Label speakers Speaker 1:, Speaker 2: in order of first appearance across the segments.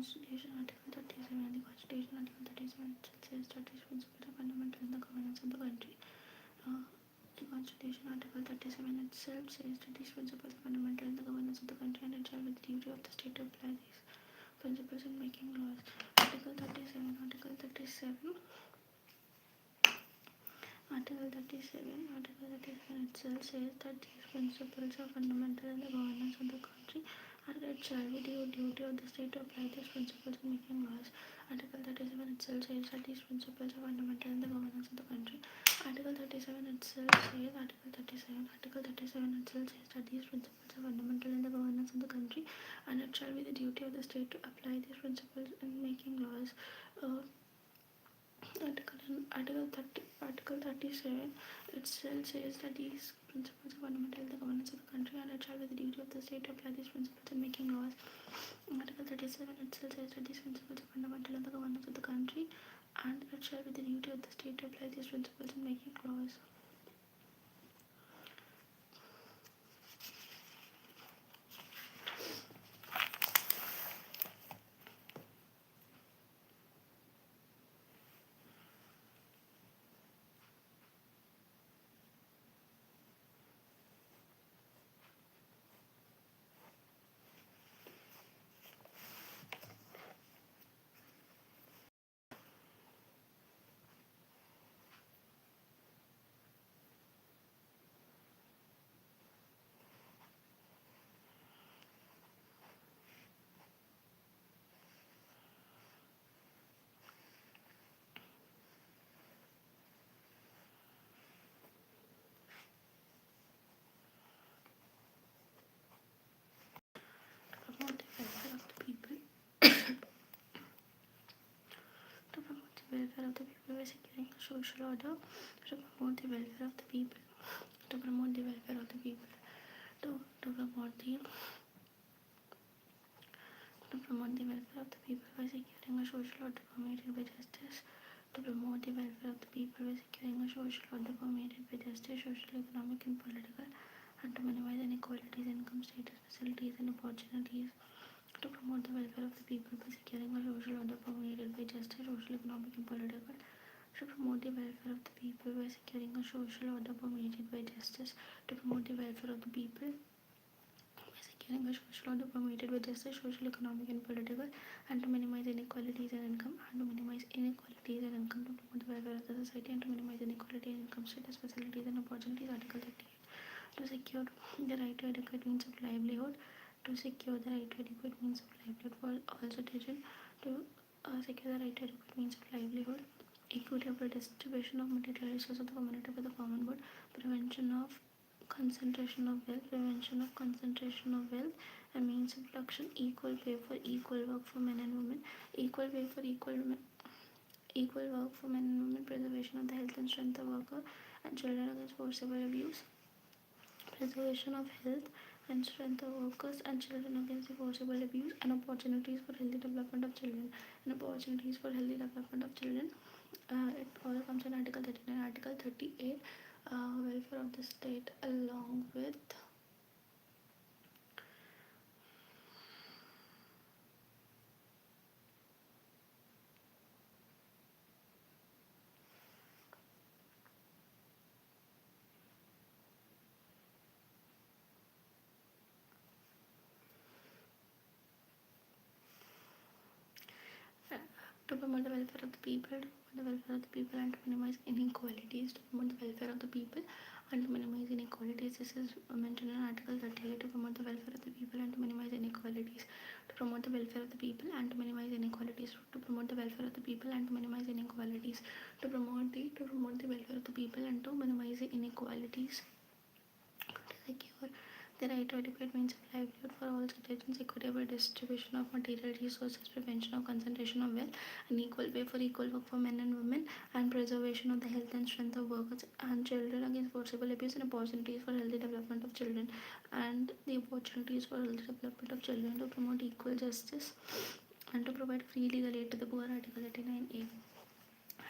Speaker 1: Constitution, Article 37. The Constitution, Article 37 says that these principles are fundamental in the governance of the country. The Constitution, Article 37 itself says that these principles are fundamental in the governance of the country, and it shall be the duty of the state to apply these principles in making laws. Article 37. Article 37 itself says that these principles are fundamental in the governance of the country, and it shall be the duty of the state to apply these principles in making laws. Article 37 itself says that these principles are fundamental in the governance of the country. Article 37 itself says that these principles are fundamental in the governance of the country, and it shall be the duty of the state to apply these principles in making laws. Article 37 itself says that these principles are fundamental in the governance of the country, and it shall be the duty of the state to apply these principles in making laws. Article 37 itself says that these principles are fundamental in the governance of the country, and it shall be the duty of the state to apply these principles in making laws. Promote the welfare of the people. To promote the welfare of the people by securing a social order. To promote the welfare of the people. To promote the welfare of the people. To promote the welfare of the people by securing a social order permeated by justice. To promote the welfare of the people by securing a social order permeated by justice, social, economic, and political, and to minimize inequalities, income status, facilities, and opportunities. To promote the welfare of the people by securing a social order permeated by justice, social, economic, and political. To promote the welfare of the people by securing a social order permeated by justice. To promote the welfare of the people by securing a social order permeated by justice, social, economic, and political, and to minimize inequalities in income, To promote the welfare of the society, and to minimize inequality in income status, facilities, and opportunities. Article 38. To secure the right to adequate means of livelihood. To secure the right to adequate means of livelihood for all citizens. To secure the right to adequate means of livelihood. Equitable distribution of material resources of the community by the common good. Prevention of concentration of wealth. And means of production. Equal pay for equal work for men and women. Equal pay for equal work for men and women. Preservation of the health and strength of workers and children against forcible abuse. Preservation of health and strength of workers and children against the forcible abuse, and opportunities for healthy development of children. It all comes in Article 39. Article 38, welfare of the state, along with to promote the welfare of the people, and to minimize inequalities. To promote the welfare of the people and to minimize inequalities. This is mentioned in Article 38. To promote the welfare of the people and to minimize inequalities. To promote the welfare of the people and to minimize inequalities. To promote the welfare of the people and to minimize inequalities. To promote the welfare of the people and to minimize inequalities. To secure the right to adequate means of livelihood for all citizens, equitable distribution of material resources, prevention of concentration of wealth, and equal pay for equal work for men and women, and preservation of the health and strength of workers and children against forcible abuse, and opportunities for healthy development of children, to promote equal justice and to provide free legal aid to the poor. Article 39A.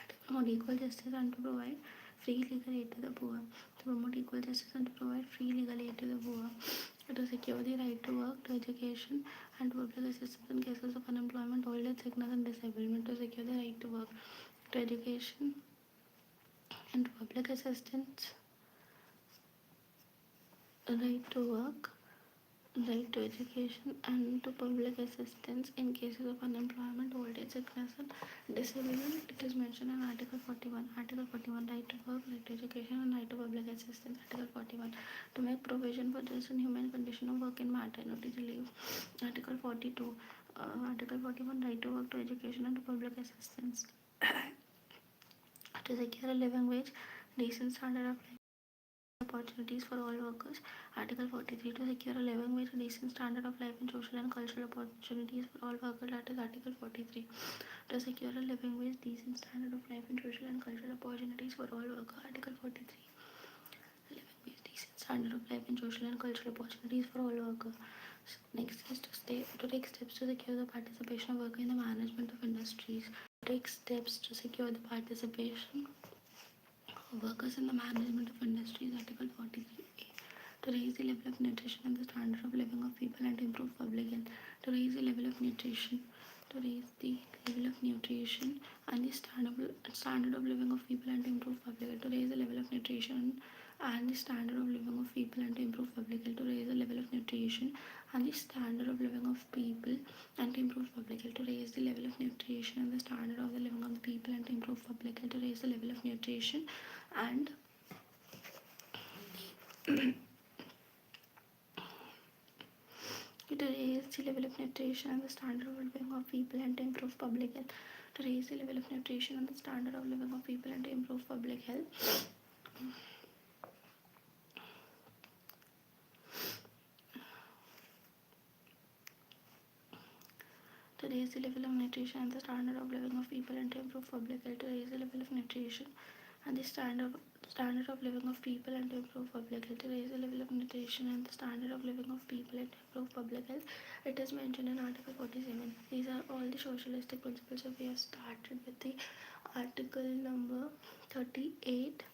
Speaker 1: To promote equal justice and to provide free legal aid to the poor. To promote equal justice and to provide free legal aid to the poor. to secure the right to work, to education, and to public assistance in cases of unemployment, old age, sickness, and disablement. To secure the right to work, to education, and to public assistance, right to work, right to education, and to public assistance in cases of unemployment, old age, sickness, and disability. It is mentioned in Article 41. Article 41, right to work, right to education, and right to public assistance. Article 41, to make provision for just and human condition of work in maternity leave. Article 42, Article 41, right to work, to education, and to public assistance. To secure a living wage, decent standard of life, opportunities for all workers. Article 43, to secure a living wage, decent standard of life, and social and cultural opportunities for all workers. That is Article 43, to secure a living wage, decent standard of life, and social and cultural opportunities for all workers. Article 43, living wage, decent standard of life, and social and cultural opportunities for all workers. So next is to take steps to secure the participation of workers in the management of industries. Take steps to secure the participation workers in the management of industries. Article 43A, to raise the level of nutrition and the standard of living of people and to improve public health. To raise the level of nutrition, to raise the level of nutrition and the standard of living of people and to improve public health. To raise the level of nutrition and the standard of living of people and to improve public health. To raise the level of nutrition and the standard of living of people and to improve public health. To raise the level of nutrition and the standard of the living of the people and to improve public health. To raise the level of nutrition and to raise the level of nutrition and the standard of living of people and to improve public health. To raise the level of nutrition and the standard of living of people and to improve public health. To raise the level of nutrition and the standard of living of people and to improve public health. To raise the level of nutrition and the standard of living of people and to improve public health. To raise the level of nutrition and the standard of living of people and to improve public health. It is mentioned in Article 47. These are all the socialistic principles. So we have started with the article number 38,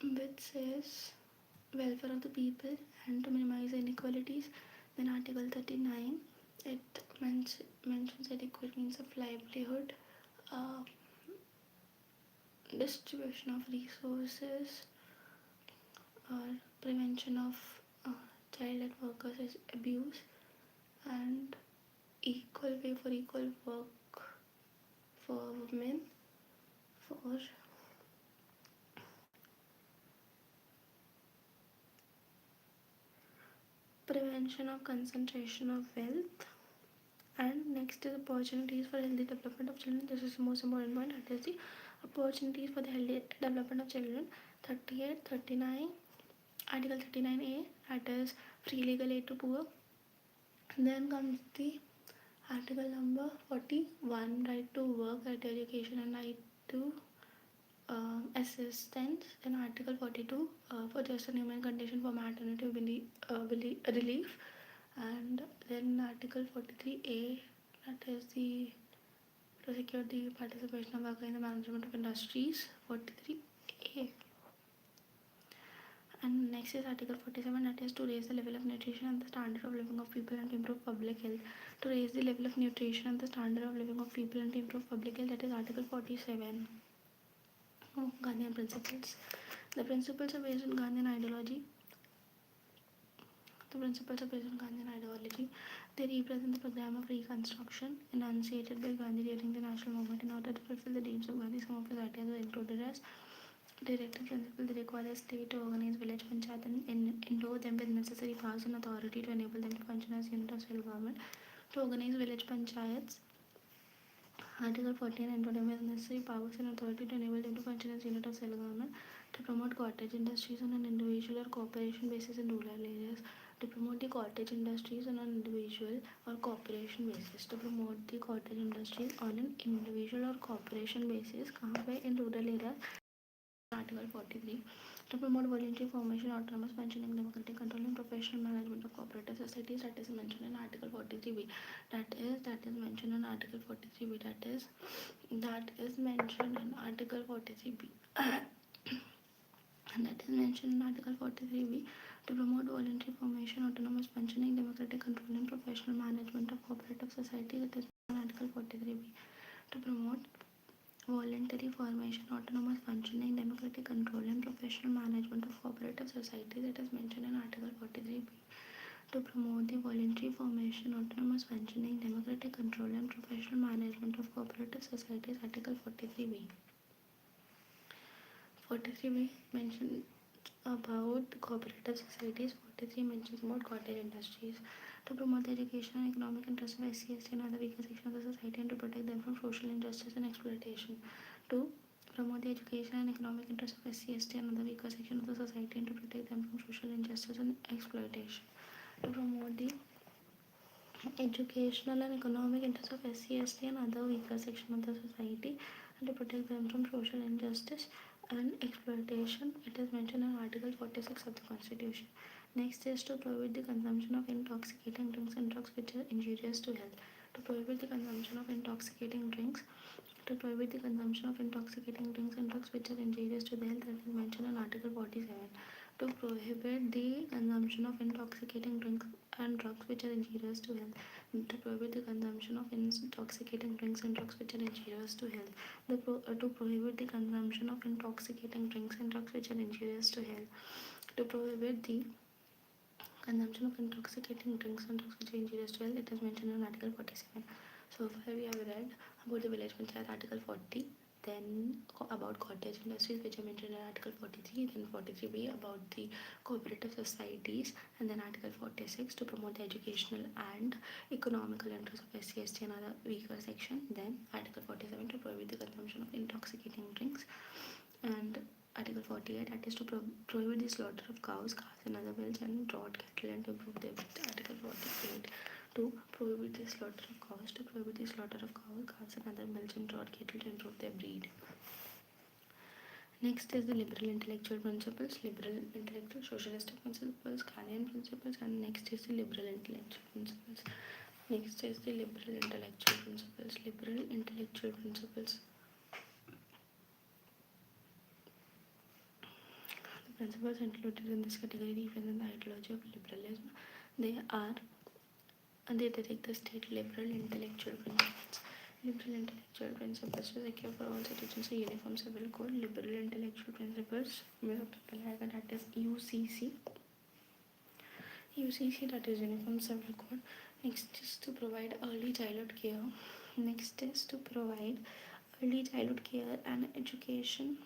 Speaker 1: which says welfare of the people and to minimize inequalities. Then Article 39, it mentions adequate means of livelihood, distribution of resources, prevention of child workers abuse, and equal pay for equal work for women, for prevention of concentration of wealth. And next is opportunities for healthy development of children. This is the most important point. That is the opportunities for the healthy development of children. 38, 39, Article 39A, that is free legal aid to poor. Then comes the article number 41, right to work, right to education, and right to assistance. In Article 42, for just and human condition for maternity relief. And then Article 43A, that is the to secure the participation of workers in the management of industries. 43A. And next is Article 47, that is to raise the level of nutrition and the standard of living of people and to improve public health. To raise the level of nutrition and the standard of living of people and to improve public health, that is Article 47. Gandhian principles. The principles are based on Gandhian ideology. The principles are based on Gandhian ideology. They represent the program of reconstruction enunciated by Gandhi during the national movement. In order to fulfill the dreams of Gandhi, some of his ideas were included as directive principle. They require the state to organize village panchayat and endow them with necessary powers and authority to enable them to function as unit of self-government. To organize village panchayats, Article 14 endowed them with necessary powers and authority to enable them to function as unit of self-government. To promote cottage industries on an individual or cooperation basis in rural areas. To promote the cottage industries on an individual or cooperation basis. To promote the cottage industries on an individual or cooperation basis in rural areas. Article 43. To promote voluntary formation, autonomous functioning, democratic control, and professional management of cooperative societies. That is mentioned in Article 43B. That is mentioned in Article 43B. That is mentioned in Article 43B. and that is mentioned in Article 43b, to promote voluntary formation, autonomous functioning, democratic control and professional management of cooperative society. That is mentioned in Article 43b, to promote voluntary formation, autonomous functioning, democratic control and professional management of cooperative society. That is mentioned in Article 43b, to promote the voluntary formation, autonomous functioning, democratic control and professional management of cooperative societies. Article 43b. 43b mentions about cooperative societies. 43 mentions about cottage industries. To promote the education and economic interests of SC/ST and other weaker sections of the society and to protect them from social injustice and exploitation. To promote the education and economic interests of SC/ST and other weaker sections of the society and to protect them from social injustice and exploitation. To promote the educational and economic interests of SC/ST and other weaker sections of the society and to protect them from social injustice and exploitation. It is mentioned in Article 46 of the Constitution. Next is to prohibit the consumption of intoxicating drinks and drugs which are injurious to health. To prohibit the consumption of intoxicating drinks, to prohibit the consumption of intoxicating drinks and drugs which are injurious to the health. That is mentioned in Article 47. To prohibit the consumption of intoxicating drinks and drugs which are injurious to health. To prohibit the consumption of intoxicating drinks and drugs which are injurious to health. To prohibit the consumption of intoxicating drinks and drugs which are injurious to health. To prohibit the consumption of intoxicating drinks and drugs which are injurious to health. It is mentioned in Article 47. So far we have read about the village panchayat, Article 40, then about cottage industries which are mentioned in Article 43, then 43b about the cooperative societies, and then Article 46 to promote the educational and economical interests of SC/ST and other weaker section, then Article 47 to prohibit the consumption of intoxicating drinks, and Article 48 that is to prohibit the slaughter of cows, calves and other males and draught cattle and to improve their breed. Article 48 to prohibit the slaughter of cows, to prohibit the slaughter of cows, calves and other males and draught cattle to improve their breed. Next is the liberal intellectual principles, liberal intellectual socialistic principles, Gandhian principles, and next is the liberal intellectual principles. Next is the liberal intellectual principles, liberal intellectual principles. The principles included in this category represent the ideology of liberalism. They direct the state. Liberal intellectual principles. Liberal intellectual principles to secure for all citizens a uniform civil code. Liberal intellectual principles that is UCC. UCC that is uniform civil code. Next is to provide early childhood care. Next is to provide early childhood care and education.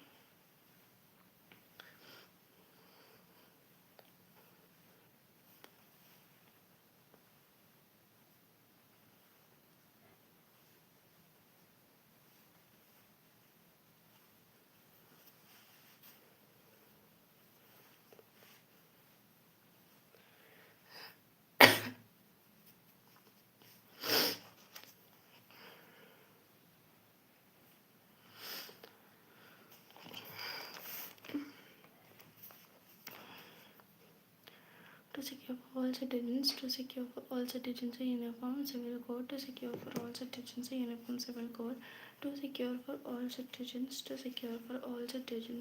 Speaker 1: To secure for all citizens, a uniform civil code, to secure for all citizens a uniform civil code, to secure for all citizens,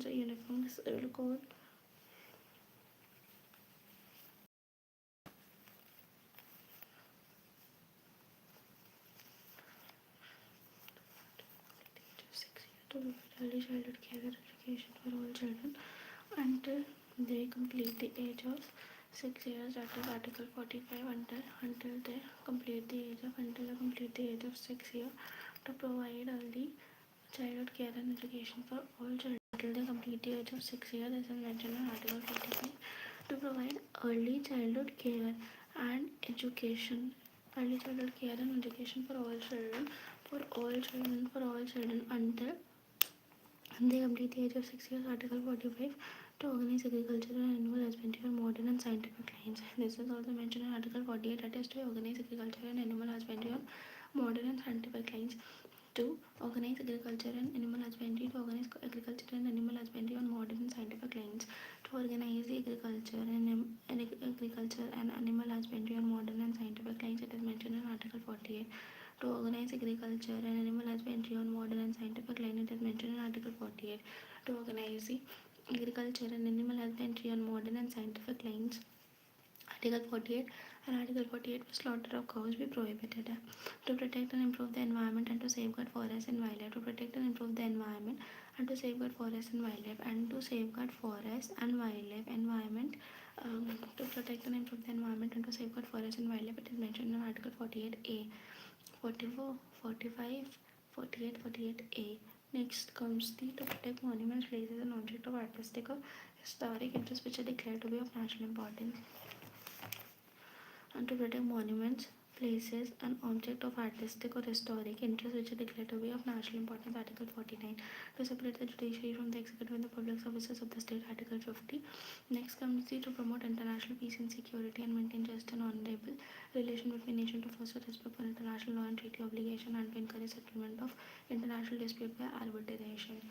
Speaker 1: a uniform civil code. To provide early childhood care and education for all children until they complete the age of 6 years. That is Article 45. Until they complete the age of 6 years. To provide early childhood care and education for all children until they complete the age of 6 years. This is mentioned in Article 45. To provide early childhood care and education for all children until they complete the age of 6 years. Article 45 to organize agriculture and animal husbandry on modern and scientific lines. This is also mentioned in Article 48, that is to organize agriculture and animal husbandry on modern and scientific lines. To organize agriculture and animal husbandry on modern and scientific lines. To organize the agriculture and animal husbandry on modern and scientific lines. It is mentioned in Article 48. To organize agriculture and animal husbandry on modern and scientific line. It is mentioned in Article 48. To organize the agriculture and animal husbandry on modern and scientific lines. Article 48 and Article 48 for slaughter of cows be prohibited. To protect and improve the environment and to safeguard forests and wildlife. To protect and improve the environment and to safeguard forests and wildlife and to safeguard forests and wildlife environment. To protect and improve the environment and to safeguard forests and wildlife, it is mentioned in Article 48A, 44, 45, 48, 48A. Next comes the to protect monuments, places, and objects of artistic or historic interest which are declared to be of national importance. And to protect monuments, places, and objects of artistic or historic interest which are declared to be of national importance. Article 49. To separate the judiciary from the executive and the public services of the state. Article 50. Next comes the to promote international peace and security and maintain just and honorable relation between nations, to foster respect for international law and treaty obligation, and to encourage settlement of international dispute by arbitration.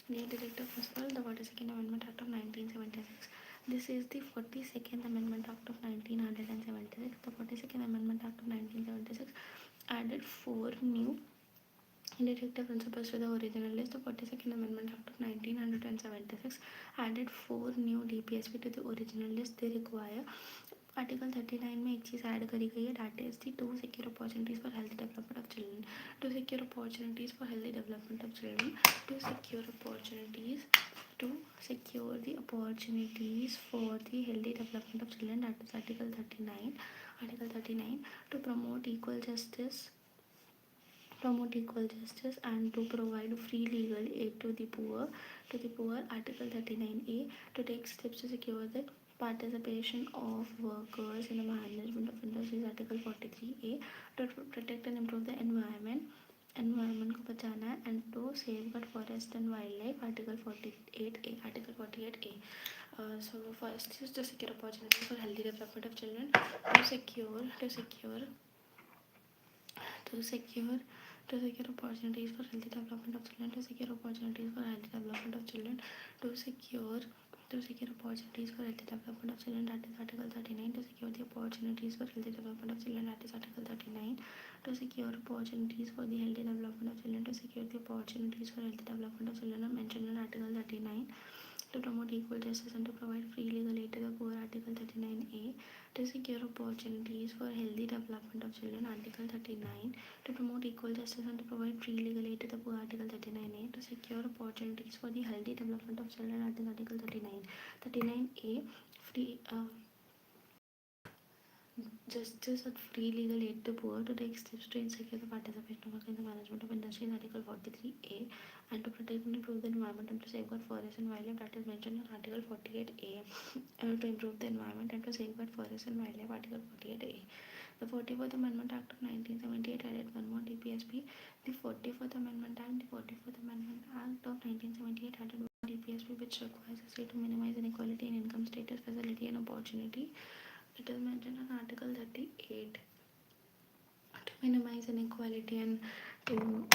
Speaker 1: Near directive principle, the 42nd Amendment Act of 1976. This is the 42nd Amendment Act of 1976. The 42nd Amendment Act of 1976 added 4 new directive principles to the original list. The 42nd Amendment Act of 1976 added 4 new DPSP to the original list. They require article 39 में एक चीज़ add करी गई है, that is the to secure opportunities for healthy development of children. To secure opportunities for healthy development of children. To secure opportunities to secure the opportunities for the healthy development of children, that is article 39. Article 39 to promote equal justice and to provide free legal aid to the poor. Article 39A to take steps to secure the participation of workers in the management of industries. Article 43A to protect and improve the environment को बचाना है and to safeguard forest and wildlife. Article 48A. So first is to secure opportunities for healthy development of children. To secure opportunities for healthy development of children. To secure opportunities for healthy development of children. To secure opportunities for healthy development of children, that is article 39. To secure the opportunities for healthy development of children, that is article 39. To secure opportunities for the healthy development of children. To secure the opportunities for healthy development of children are mentioned in article 39. To promote equal justice and to provide free legal aid to the poor. Article 39A. To secure opportunities for healthy development of children. Article 39. To promote equal justice and to provide free legal aid to the poor. Article 39A. To secure opportunities for the healthy development of children. Article 39. 39A. Free justice and free legal aid to poor. To take steps to secure the participation of workers in the management of industries. Article 43A. And to protect and improve the environment and to safeguard forests and wildlife, that is mentioned in Article 48A. To improve the environment and to safeguard forests and wildlife. Article 48A. The 44th Amendment Act of 1978 added one more DPSP. The 44th Amendment Act of 1978 added one more DPSP which requires the state to minimize inequality in income, status, facility and opportunity. It is mentioned in Article 38 to minimize inequality and to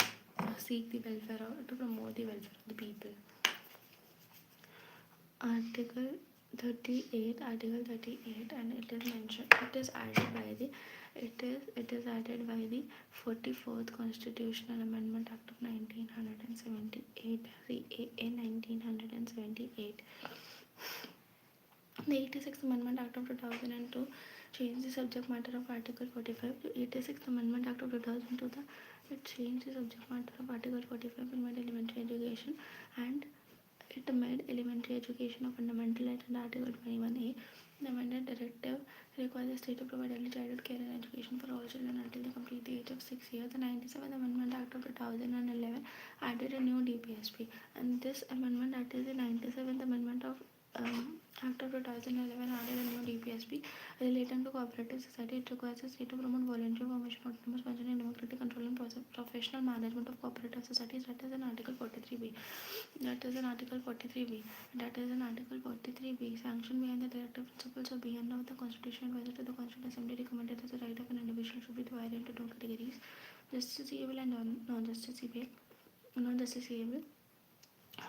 Speaker 1: seek the welfare or to promote the welfare of the people. Article 38, and it is mentioned. It is added by the 44th Constitutional Amendment Act of 1978, CAA 1978. The 86th Amendment Act of 2002 changed the subject matter of Article 45. The 86th Amendment Act of 2002 it changed the subject matter of Article 45 and made elementary education and it made elementary education a fundamental right under Article 21A. The amended directive requires the state to provide early childhood care and education for all children until they complete the age of 6 years. The 97th Amendment Act of 2011 added a new DPSP, and this amendment, that is the 97th Amendment of Act of 2011, added a new DPSP relating to cooperative society. It requires the state to promote voluntary formation, autonomous functioning, democratic control and professional management of cooperative societies. That is in Article 43B. Sanction behind the directive principles of behind of the Constitution advisor to the Constituent Assembly recommended that the right of an individual should be divided into two categories: justiciable and non-justiciable,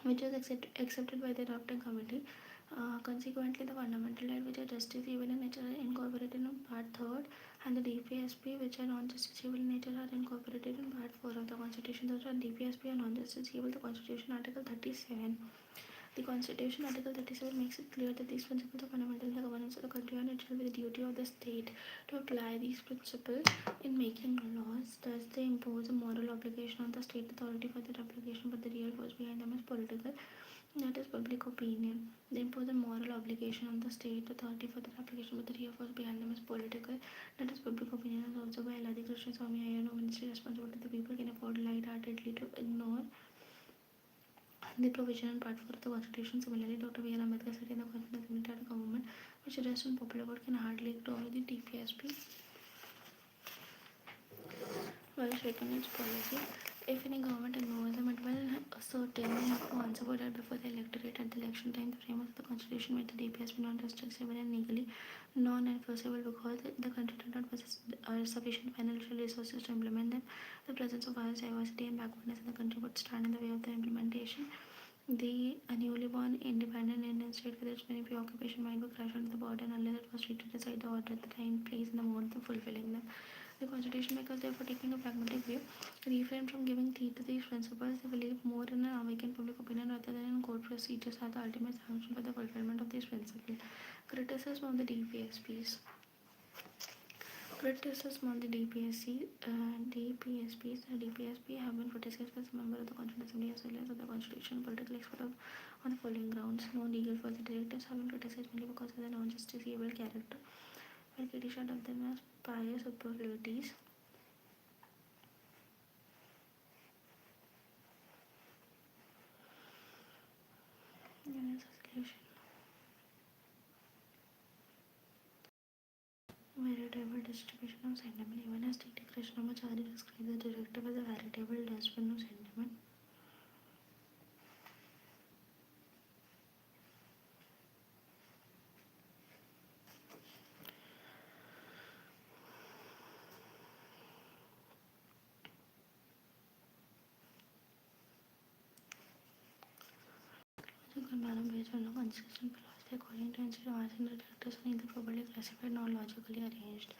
Speaker 1: which is accepted by the adopting committee. Consequently, the fundamental rights which are justiciable in nature are incorporated in Part 3rd, and the DPSP which are non-justiciable in nature are incorporated in Part 4 of the Constitution. Those are DPSP and non-justiciable. The Constitution Article 37. The Constitution, Article 37, makes it clear that these principles are fundamental in the governance of the country, and it shall be the duty of the state to apply these principles in making laws. Thus, they impose a moral obligation on the state authority for their application, but the real force behind them is political, that is public opinion. They impose a moral obligation on the state authority for their application, but the real force behind them is political, that is public opinion. As also by Aladi Krishna Swami Iyer, no ministry responsible to the people can afford light-heartedly to ignore the provision in Part 4 of the Constitution. Similarly, Dr. B. R. Ambedkar said in the Constitution Assembly that a government which rests on popular vote can hardly ignore the DPSP while shaping its policy. If any government ignores them, it will certainly have to answer for that before the electorate at the election time. The framework of the Constitution made the DPSP non-restrictive and legally non-enforceable because the country did not possess sufficient financial resources to implement them. The presence of vast diversity and backwardness in the country would stand in the way of their implementation. The newly born independent Indian state with its many preoccupation might be crushed under the burden unless it was treated aside the order, the time, place, and the mode of fulfilling them. The Constitution makers, therefore, taking a pragmatic view, refrain from giving heed to these principles. They believe more in an awakened public opinion rather than in court procedures as the ultimate sanction for the fulfillment of these principles. Criticism of the DPSPs. Criticism on the DPSPs. The DPSP have been criticized by some members of the Constitutional Assembly as well as of the Constitution political experts on the following grounds. No legal for the directives have been criticized mainly because of their non-justiciable character, while criticized of them as pious superfluities. Veritable distribution of sentiment. Even as T.T. Krishnamacharya describes the directive as a veritable dustbin of sentiment. Logical manner based on a consistent philosophy according to Institute of Arts and the directors are neither properly classified nor logically arranged.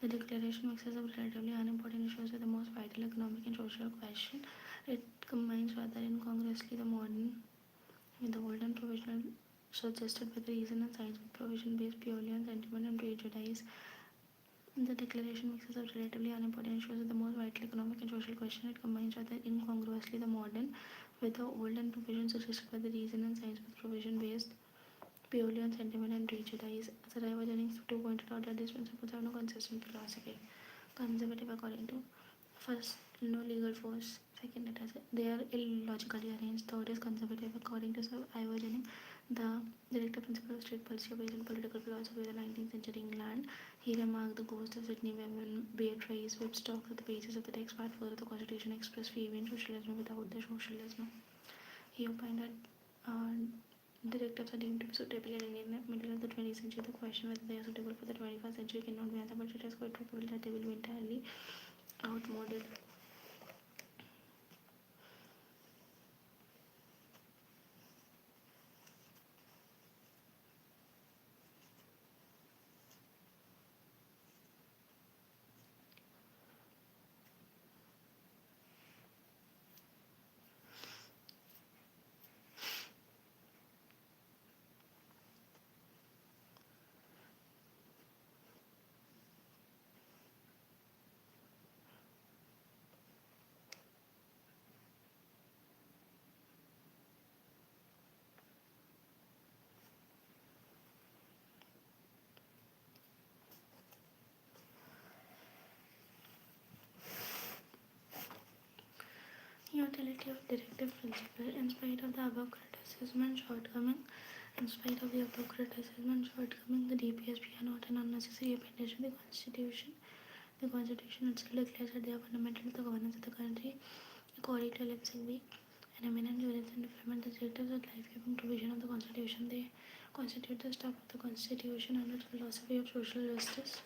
Speaker 1: The declaration mixes up relatively unimportant issues with the most vital economic and social question. It combines rather incongruously the modern with the old and provisional suggested by the reason and science with provision based purely on sentiment and prejudice. The declaration mixes up relatively unimportant issues with the most vital economic and social question. It combines rather incongruously the modern with the old and provision suggested by the reason and science with provision based purely on sentiment and prejudice. As Arrival Jennings too pointed out that these principles have no consistent philosophy. Conservative according to first, no legal force. Second, they are illogically arranged. Third is conservative according to Sir Ivor Jennings. The directive principle of state policy based on political philosophy of the 19th century England. He remarked the ghost of Sydney Beatrice Woodstock at the pages of the text part 4 of the Constitution express faith in socialism without the socialism. He opined that directives are deemed to be suitable in the middle of the 20th century. The question whether they are suitable for the 21st century cannot be answered, but it is quite probable that they will be entirely outmoded. Utility of directive principle. In spite of the above criticism and shortcoming, the DPSP are not an unnecessary appendage to the Constitution. The Constitution itself declares that they are fundamental to the governance of the country. According to Lipsingby, an eminent jurist and implement the directives of life-giving provision of the Constitution. They constitute the staff of the Constitution and its philosophy of social justice.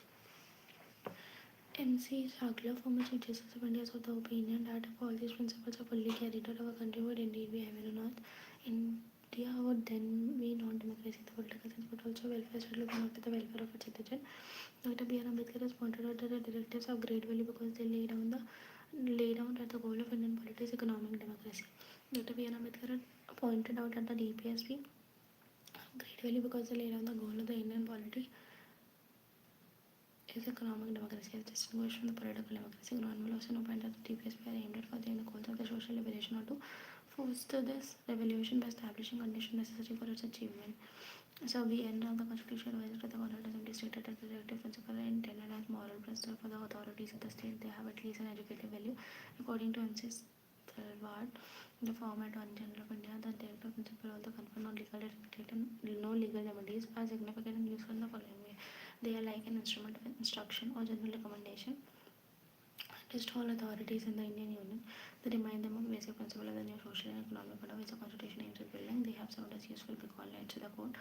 Speaker 1: M.C. Sagla, former Chief Justice of India, is of the opinion that if all these principles are fully carried out, our country would indeed be heaven on earth. India would then be not democracy in the political sense, but also welfare state looking after the welfare of its citizen. Dr. B. R. Ambedkar has pointed out that the directives have great value because they lay down the laid down that the goal of Indian polity is economic democracy. Dr. B. R. Ambedkar pointed out that the DPSP gradually, because they laid down the goal of the Indian polity is economic democracy as distinguished from the political democracy. Ground will also point that the DPSP are aimed at furthering the goals of the social liberation or to foster this revolution by establishing conditions necessary for its achievement. So we end on the constitution advised that the Constituent Assembly stated that the directive principle are intended as moral principle for the authorities of the state. They have at least an educative value. According to M.C. Thalwar, the former Attorney General of India, the directive principle also confer no legal remedies are significant and useful in the following way. They are like an instrument of instruction or general recommendation to all authorities in the Indian Union. They remind them of basic principles of the new social and economic order which the Constitution aims at building. They have served as useful recall lights to the court.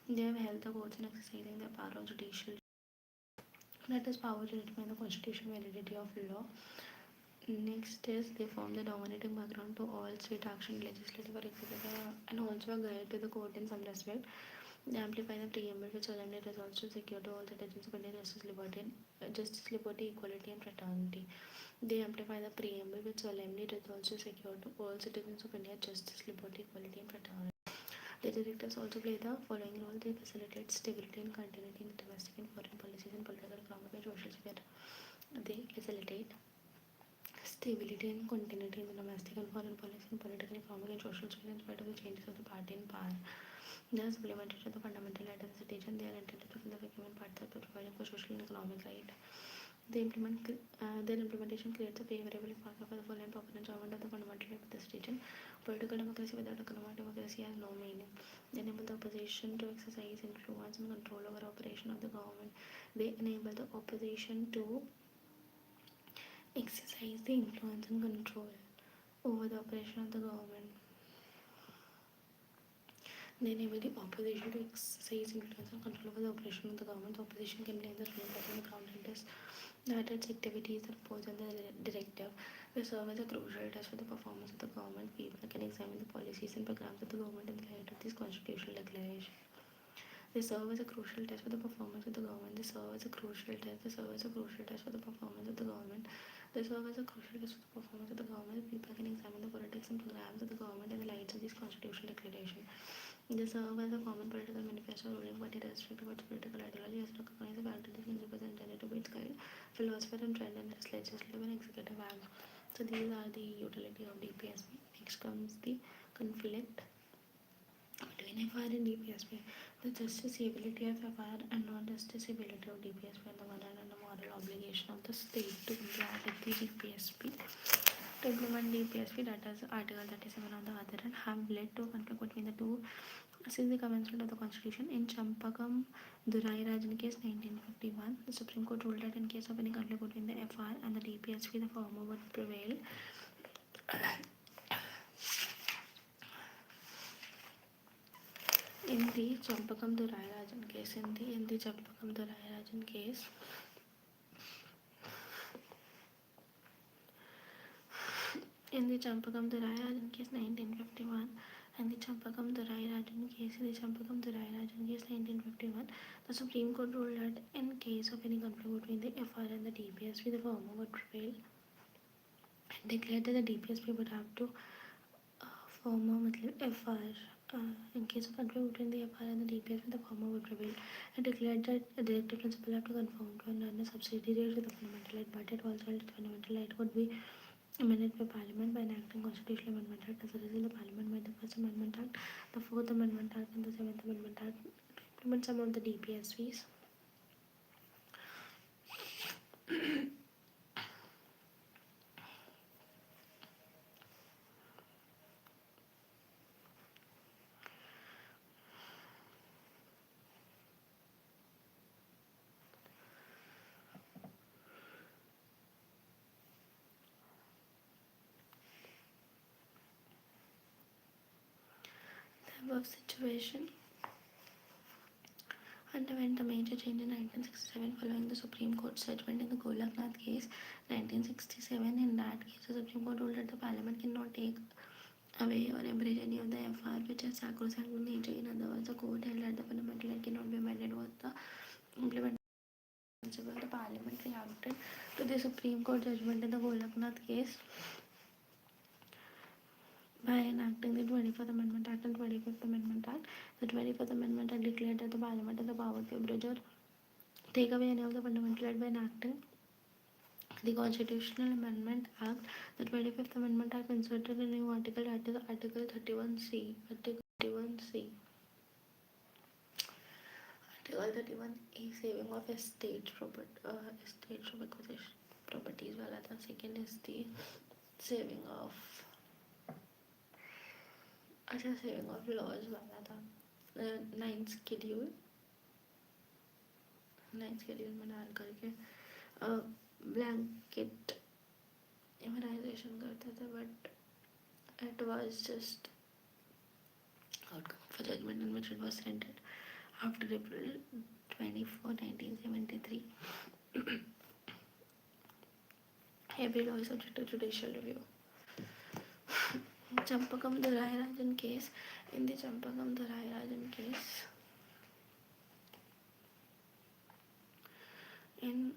Speaker 1: They have helped the courts in exercising their power of judicial, that is, power to determine the constitutional validity of law. Next is they form the dominating background to all state action, legislative or executive, and also a guide to the court in some respect. They amplify the preamble which solemnly resolves to secure to all citizens of India justice, liberty, equality, and fraternity. They amplify the preamble which solemnly resolves to secure to all citizens of India justice, liberty, equality, and fraternity. The directives also play the following role. They facilitate stability and continuity in domestic and foreign policies and political, economic, and social sphere. They facilitate stability and continuity in the domestic and foreign policy and political, economic, and social sphere in spite of the changes of the party in power. They are supplementary to the fundamental right of the citizen. They are intended to fill the human part that providing for social and economic right. Their implementation creates a favorable environment for the full and proper enjoyment of the fundamental right of the citizen. Political democracy without economic democracy has no meaning. They enable the opposition to exercise influence and control over operation of the government. They enable the opposition to exercise the influence and control over the operation of the government. They enable the opposition to exercise influence and control over the operation of the government. The opposition can blame the ruling party on the ground and test that its activities are opposed on the directive. They serve as a crucial test for the performance of the government. People can examine the policies and programs of the government in the light of this constitutional declaration. They serve as a crucial test for the performance of the government. They serve as a crucial test. They serve as a crucial test for the performance of the government. They serve as a crucial test for the performance of the government. People can examine the politics and programs of the government in the light of this constitutional declaration. They serve as a common political manifesto ruling party irrespective of its political ideology as recognized the characteristics and principles intended to be its guide, philosopher and trend in its legislative and executive acts. So these are the utility of DPSP. Next comes the conflict between FR and DPSP. The justiciability of FR and non-justiciability of DPSP on the one hand and the moral obligation of the state to comply with the DPSP. To implement DPSP, that is Article 37 on the other hand, have led to a conflict between the two since the commencement of the Constitution. In Champakam Durai Rajan case 1951, the Supreme Court ruled that in case of any conflict between the FR and the DPSP, the former would prevail. In the Champakam Durai Rajan case, in the Champakam Durai Rajan case, in the Champakam Durai Rajan case 1951, and the Champakam Durai Rajan case, in the Champakam Durai Rajan case 1951, the Supreme Court ruled that in case of any conflict between the FR and the DPSP, the former would prevail, and declared that the DPSP would have to former FR. In case of conflict between the FR and the DPSP, the former would prevail, and declared that the directive principle have to conform to and subsidiary to the fundamental right, but it also held that fundamental right would be amended by Parliament by enacting Constitutional Amendment Act. As a result, the Parliament made the First Amendment Act, the Fourth Amendment Act, and the Seventh Amendment Act to implement some of the DPSPs. The above situation underwent a major change in 1967 following the Supreme Court's judgment in the Golaknath case 1967. In that case, the Supreme Court ruled that the Parliament cannot take away or abridge any of the FR which has sacrosanct nature. In other words, the court held that the fundamental right cannot be amended with the implementation principle, the Parliament reacted to the Supreme Court judgment in the Golaknath case by enacting the 24th Amendment Act and 25th Amendment Act. The 25th Amendment Act declared that the Parliament has the power to abridge or take away any of the fundamental right by enacting the Constitutional Amendment Act. The 25th Amendment Act inserted a new article, that is Article 31C. Article 31C. Article 31A, saving of estate from acquisition properties वाला था. Second is the saving of saving of laws वाला था. Ninth schedule में डाल करके blanket immunization करता था, but it was just outcome of a judgment in which it was rendered after April 24, 1973. Every law is subject to judicial review. Champakam Dharai Rajan case. In the Champakam Dharai Rajan case, in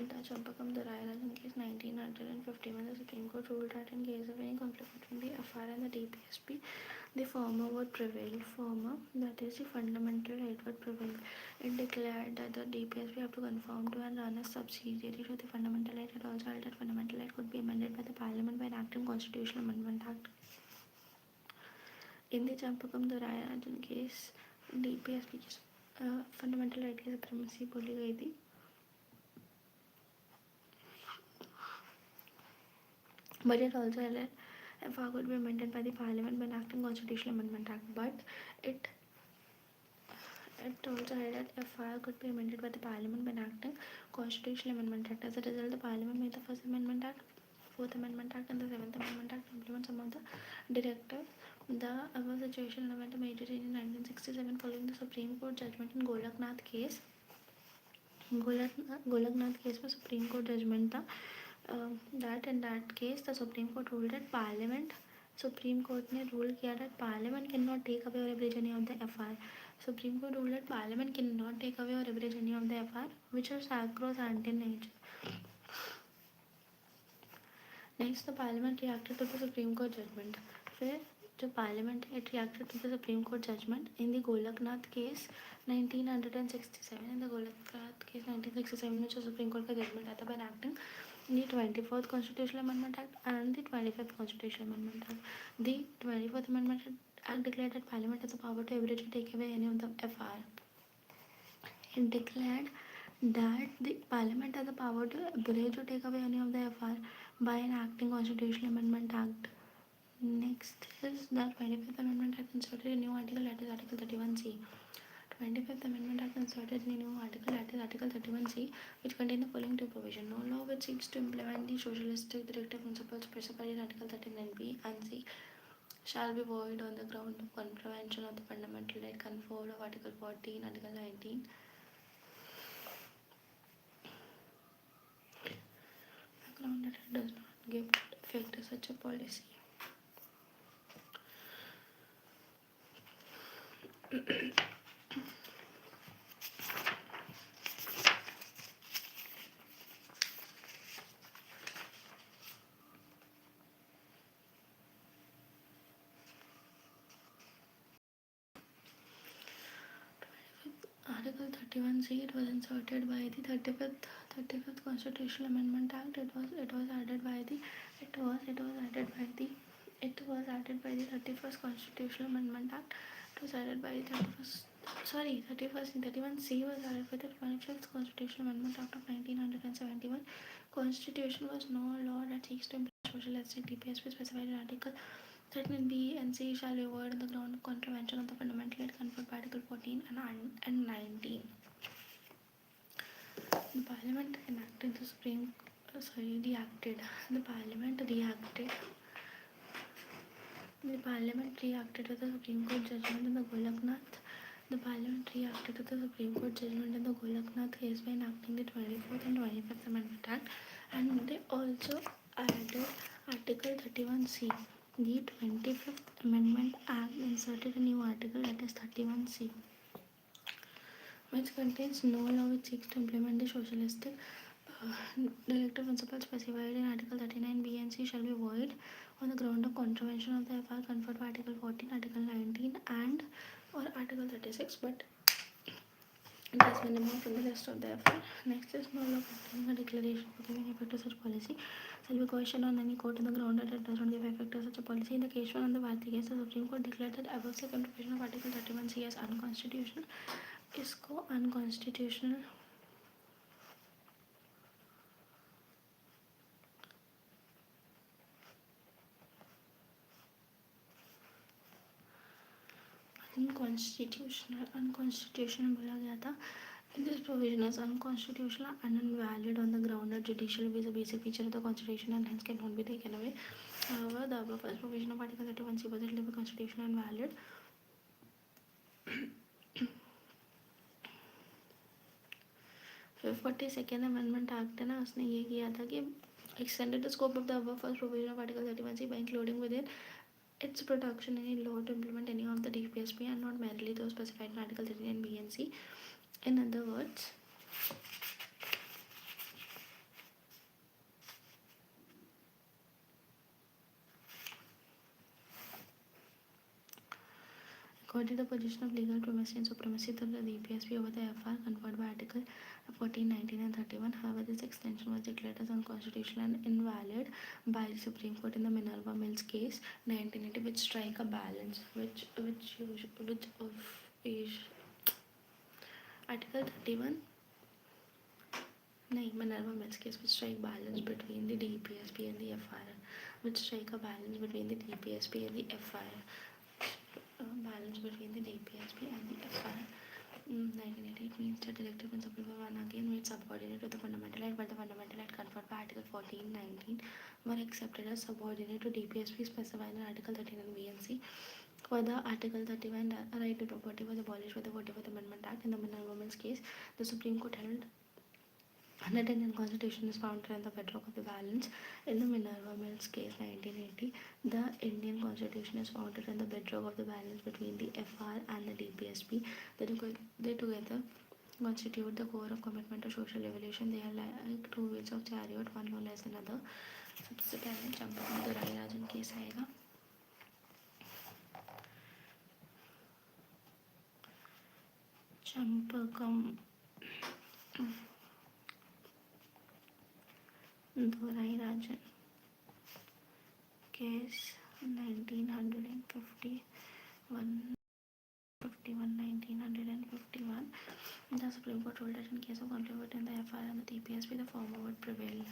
Speaker 1: the Champakam Dharai Rajan case 1951, the Supreme Court ruled that in case of any conflict between the FR and the DPSP, the former would prevail. That is, the fundamental right would prevail. It declared that the DPSP have to conform to and run as subsidiary to the fundamental right. It also held that fundamental right could be amended by the Parliament by enacting Constitutional Amendment Act. In the Champakam Dharai Rajan case, DPSP की fundamental right की supremacy बोली गई थी. But it also held that FR could be amended by the Parliament by enacting Constitutional Amendment Act. But it also held that FR could be amended by the Parliament by enacting Constitutional Amendment Act. As a result, the Parliament made the First Amendment Act, Fourth Amendment Act, and the Seventh Amendment Act to implement some of the directives. The above situation underwent a major change in 1967 following the Supreme Court judgment in Golaknath case. Golaknath case was Supreme Court judgment था. That in that case the Supreme Court ruled that Supreme Court ने rule किया that Parliament cannot take away or abridge any of the FR. Supreme Court ruled that Parliament cannot take away or abridge any of the FR which are sacrosanct in nature. Next, the Parliament reacted to the Supreme Court judgment. फिर जो Parliament reacted to the Supreme Court judgment in the Golaknath case 1967. In the Golaknath case 1967 which was Supreme Court का judgment आता by enacting the 24th Constitutional Amendment Act and the 25th Constitutional Amendment Act. The 24th Amendment Act declared that Parliament has the power to abridge or take away any of the FR. It declared that the Parliament has the power to abridge or take away any of the FR by enacting Constitutional Amendment Act. Next is the 25th Amendment Act inserted a new article, that is Article 31C. 25th Amendment Act inserted a new article, that is Article 31C, which contains the following two provisions. No law which seeks to implement the socialistic directive principles specified in Article 39B and C shall be void on the ground of contravention of the fundamental right conferred of Article 14, Article 19. The ground that it does not give effect to such a policy. Article 31C, it was inserted by the 35th Constitutional Amendment Act. It was added by the 31st Constitutional Amendment Act. It was added by the 31C was added by the 25th Constitutional Amendment Act of 1971. Constitution was no law that seeks to implement socialistic DPSP specified in Article 13B and C shall be void on the ground of contravention of the fundamental right conferred by Article 14 and 19. The Parliament enacted the reacted. The Parliament reacted to the Supreme Court judgment in the Golaknath. The Parliament reacted to the Supreme Court judgment in the Golaknath case by enacting the 24th and 25th Amendment Act, and they also added Article 31C. The 25th Amendment Act inserted a new article, that is 31C, which contains no law which seeks to implement the socialistic directive principles specified in Article 39B and C shall be void on the ground of contravention of the FR conferred by Article 14, Article 19 and or Article 36, but it has been removed from the list of the FR. Next is no law containing a declaration for giving effect to such policy shall be questioned on any court on the ground that it does not give effect to such a policy. In the case one on the Bharti case, the Supreme Court declared that above second provision of Article 31C as unconstitutional. इसको unconstitutional unconstitutional बोला गया था. This provision is unconstitutional and invalid on the ground that judicial review is a basic feature of the Constitution and hence cannot be taken away. However, the above first provision of Article 31C was declared constitutional and valid. 42nd Amendment Act है ना, उसने ये किया था कि extended the scope of the above first provision of Article 31C by including within its production any law to implement any of the DPSP and not merely those specified in Article 39B and C. In other words, according to the position of legal primacy and supremacy of the DPSP over the FR conferred by Article 14, 19 and 31. However, this extension was declared as unconstitutional and invalid by the Supreme Court in the Minerva Mills case 1980, which strike a balance, which of is Article 31. नहीं, Minerva Mills case which strike balance between the DPSP and the FR, which strike a balance between the DPSP and the FR. Balance between the DPSP and the FR. 1988 means the directive principle were one again made subordinate to the fundamental act, but the fundamental act conferred by Article 14, 19 were accepted as subordinate to DPSP specified in Article 39B and C. Further, Article 31 right to property was abolished by the 44th Amendment Act. In the Minerva Mills case, the Supreme Court held that Indian Constitution is founded on the bedrock of the balance. In the Minerva Mills case 1980, the Indian Constitution is founded on the bedrock of the balance between the FR and the DPSP. They together constitute the core of commitment to social evolution. They are like two wheels of chariot, one no less than other. सबसे पहले चंपक दुराई राजन case आएगा. चंपकम दुराई राजन case 1951, 1951. The Supreme Court ruled that in case of conflict between the FR and the DPSP, the former would prevail.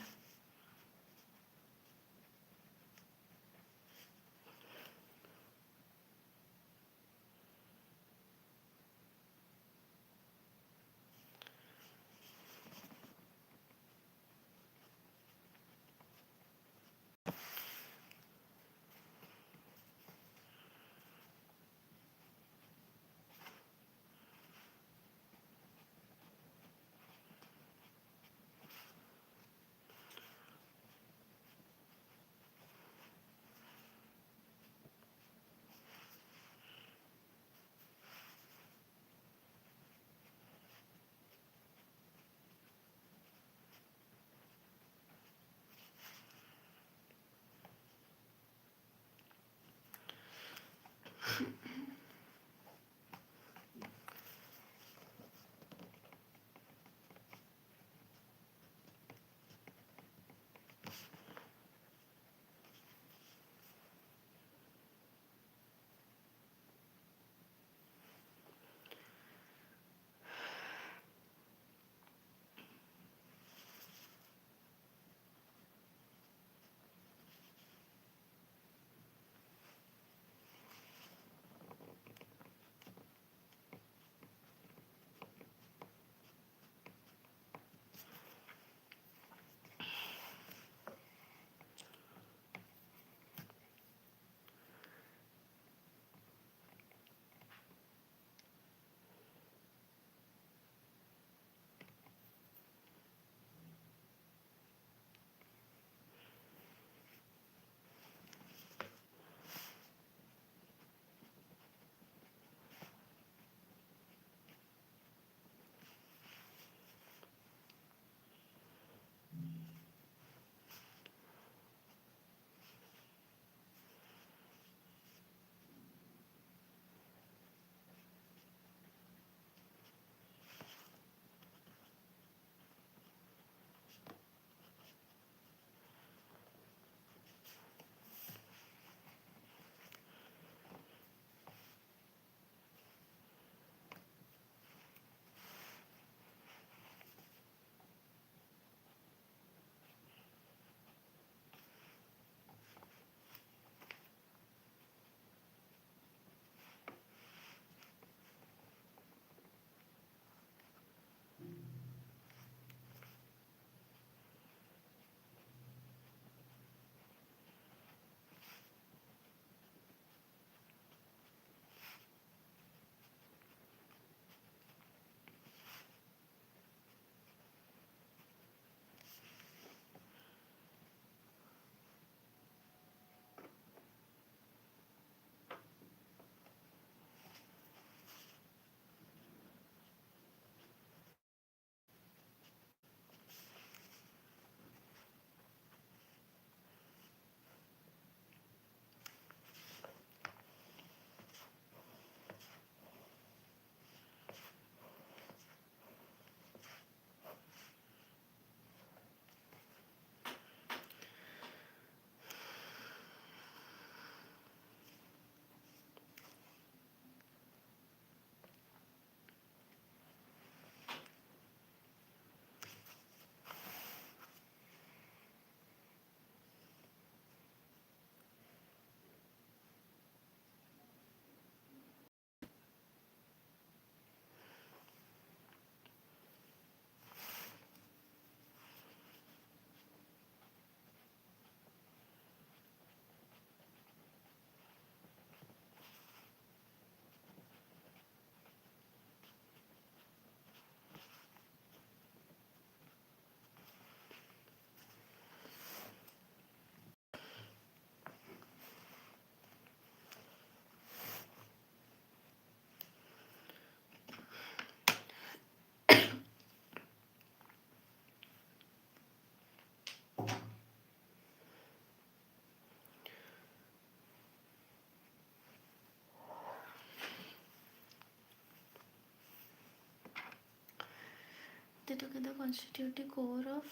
Speaker 1: together constitute the core of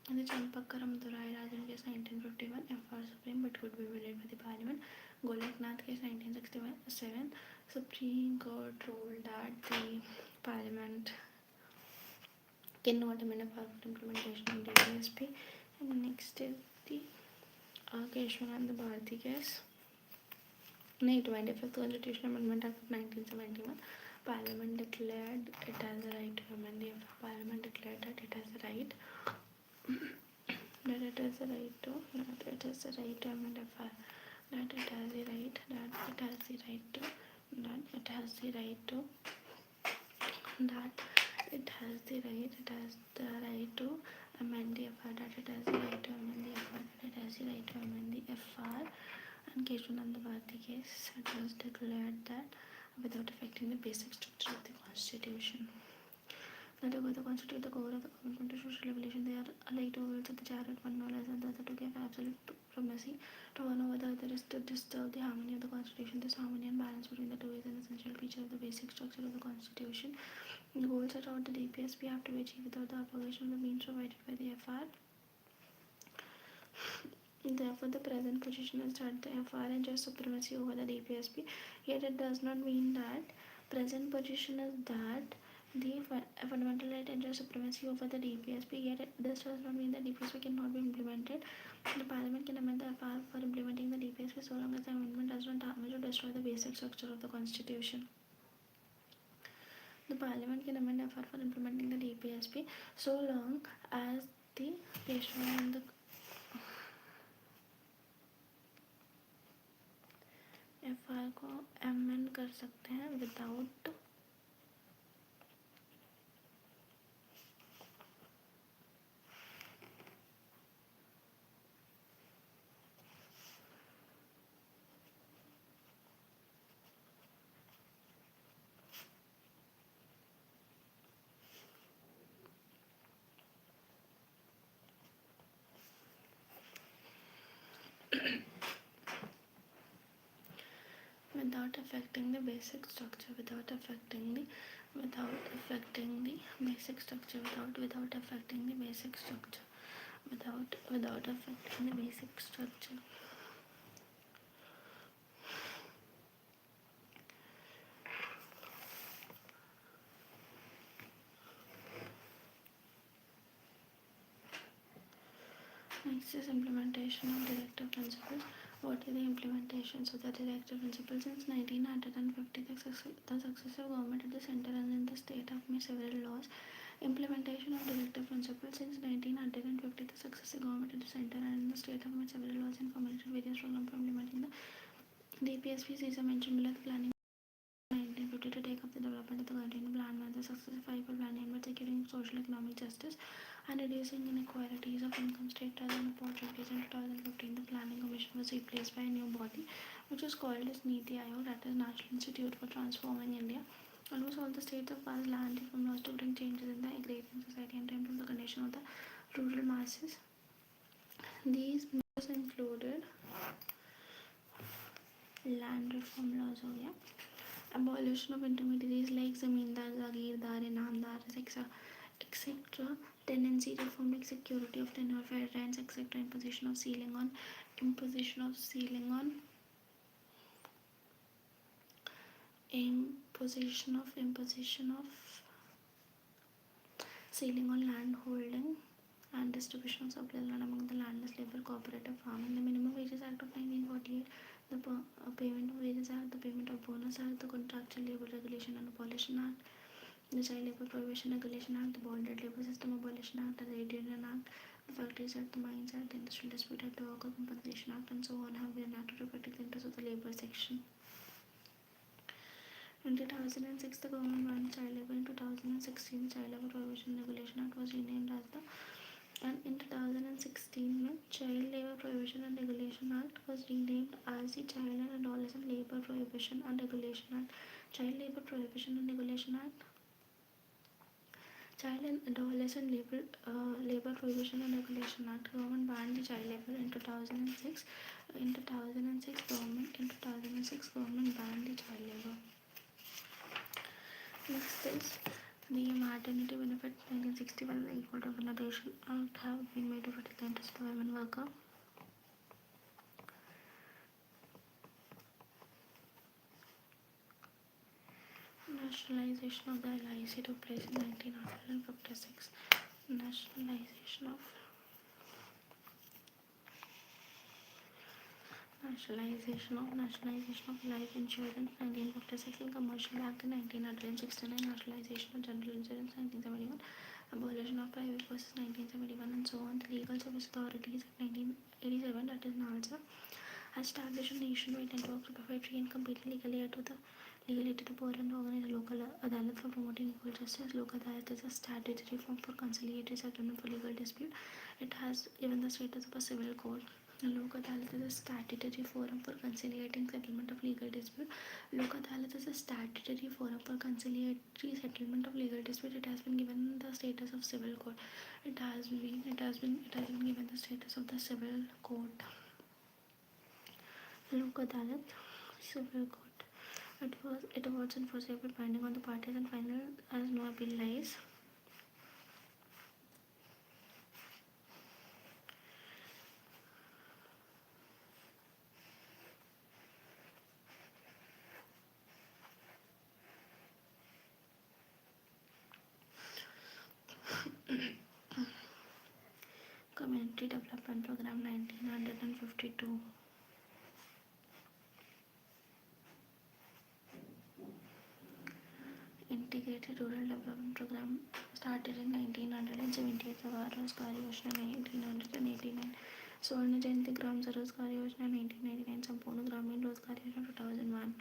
Speaker 1: the Chalpakkaram Durai Raj in case 1951, FR Supreme but could be related by the Parliament. Golaknath case 1967, Supreme Court ruled that the Parliament cannot amend a FR for implementation of DPSP. And next is the Keshwan the Bharati case. 25th Constitutional Amendment Act of 1971. Parliament declared it has the right to amend the FR. Parliament declared that it has the right that it has the right to amend FR. That it has the right to amend the FR. And Keshwananda Bharati case, it was declared that without affecting the basic structure of the constitution. Now together constitute the core of the government to social evolution. They are like two wheels of the chariot, one no less than the other, to give absolute supremacy to one over the other is to disturb the harmony of the constitution. This harmony and balance between the two is an essential feature of the basic structure of the constitution. The goals set out the DPSP have to be achieved without the abrogation of the means provided by the FR. Therefore, the present position is that the FR enjoys supremacy over the DPSP. Yet it does not mean that present position is that the fundamental right enjoys supremacy over the DPSP. Yet this does not mean that DPSP cannot be implemented. The Parliament can amend the FR for implementing the DPSP so long as the amendment does not damage or destroy the basic structure of the Constitution. The Parliament can amend FR for implementing the DPSP so long as the Peshwa and the FR को amend कर सकते हैं without affecting the basic structure, without affecting the basic structure. Next is implementation of directive principles. What are the implementations of the directive principles? Since 1950, the successive government at the center and in the state have made several laws. Implementation of directive principles. Since 1950, the successive government at the center and in the state have made several laws and formulated various programs for implementing the DPSP. These are mentioned below. The planning 1950 to take up the development of the country in the plan manner, the successive five-year plan aimed at securing social economic justice and reducing inequalities of income, state, trust and opportunities. In 2015, the Planning Commission was replaced by a new body which was called as Niti Aayog, that is National Institute for Transforming India. Almost all the states have passed land reform laws to bring changes in the agrarian society and to improve the condition of the rural masses. These measures included land reform laws, abolition of intermediaries like zamindar, zagirdar, inamdar, etc. Tenancy reform like security of tenure, fair rents, etc. Imposition of ceiling on land holding and distribution of surplus land among the landless labor cooperative farming. The Minimum Wages Act of 1948, the Payment of Wages Act, the Payment of Bonus Act, the Contractual Labor Regulation and Abolition Act, the Child Labor Prohibition Regulation Act, the Bonded Labor System Abolition Act, the Trade Union Act, the Factories Act, the Mines Act, the Industrial Dispute Act, the Worker Compensation Act, and so on have been enacted to protect the interests of the labor section. In 2006, the government banned child labor. In 2016, the Child Labor Prohibition Regulation Act was renamed as the in 2016, the Child Labor Prohibition and Regulation Act was renamed as the Child and Adolescent Labor Prohibition and Regulation Act. Child Labor Prohibition and Regulation Act. Child and Adolescent Labor Prohibition and Regulation Act. Government banned the child labor in 2006. In 2006, government banned the child labor. Next is The maternity benefit 1961 the Equal Representation Act have been made to protect the interests of the women worker. Nationalization of the LIC took place in 1956. Nationalization of life insurance 1956 and Commercial Act in 1969. Nationalization of general insurance 1971. Abolition of private buses 1971 and so on. The Legal Service Authorities Act 1987, that is NALSA, established a nationwide network to provide free and complete legal aid to the poor and organize local adalat for promoting equal justice. Lok Adalat is a statutory form for conciliatory settlement for legal dispute. It has given the status of a civil court. Lok Adalat is a statutory forum for conciliating settlement of legal dispute. Lok Adalat is a statutory forum for conciliatory settlement of legal dispute. It has been given the status of civil court. It has been given the status of the civil court. Lok Adalat, civil court. It awards enforceable binding on the parties and final as no appeal lies. Community Development Program 1952. Integrated Rural Development Program started in 1978. Rozgar Yojana 1989. Swarna Jayanti Gram Rozgar Yojana 1999. Sampurna Gramin Rozgar Yojana 2001.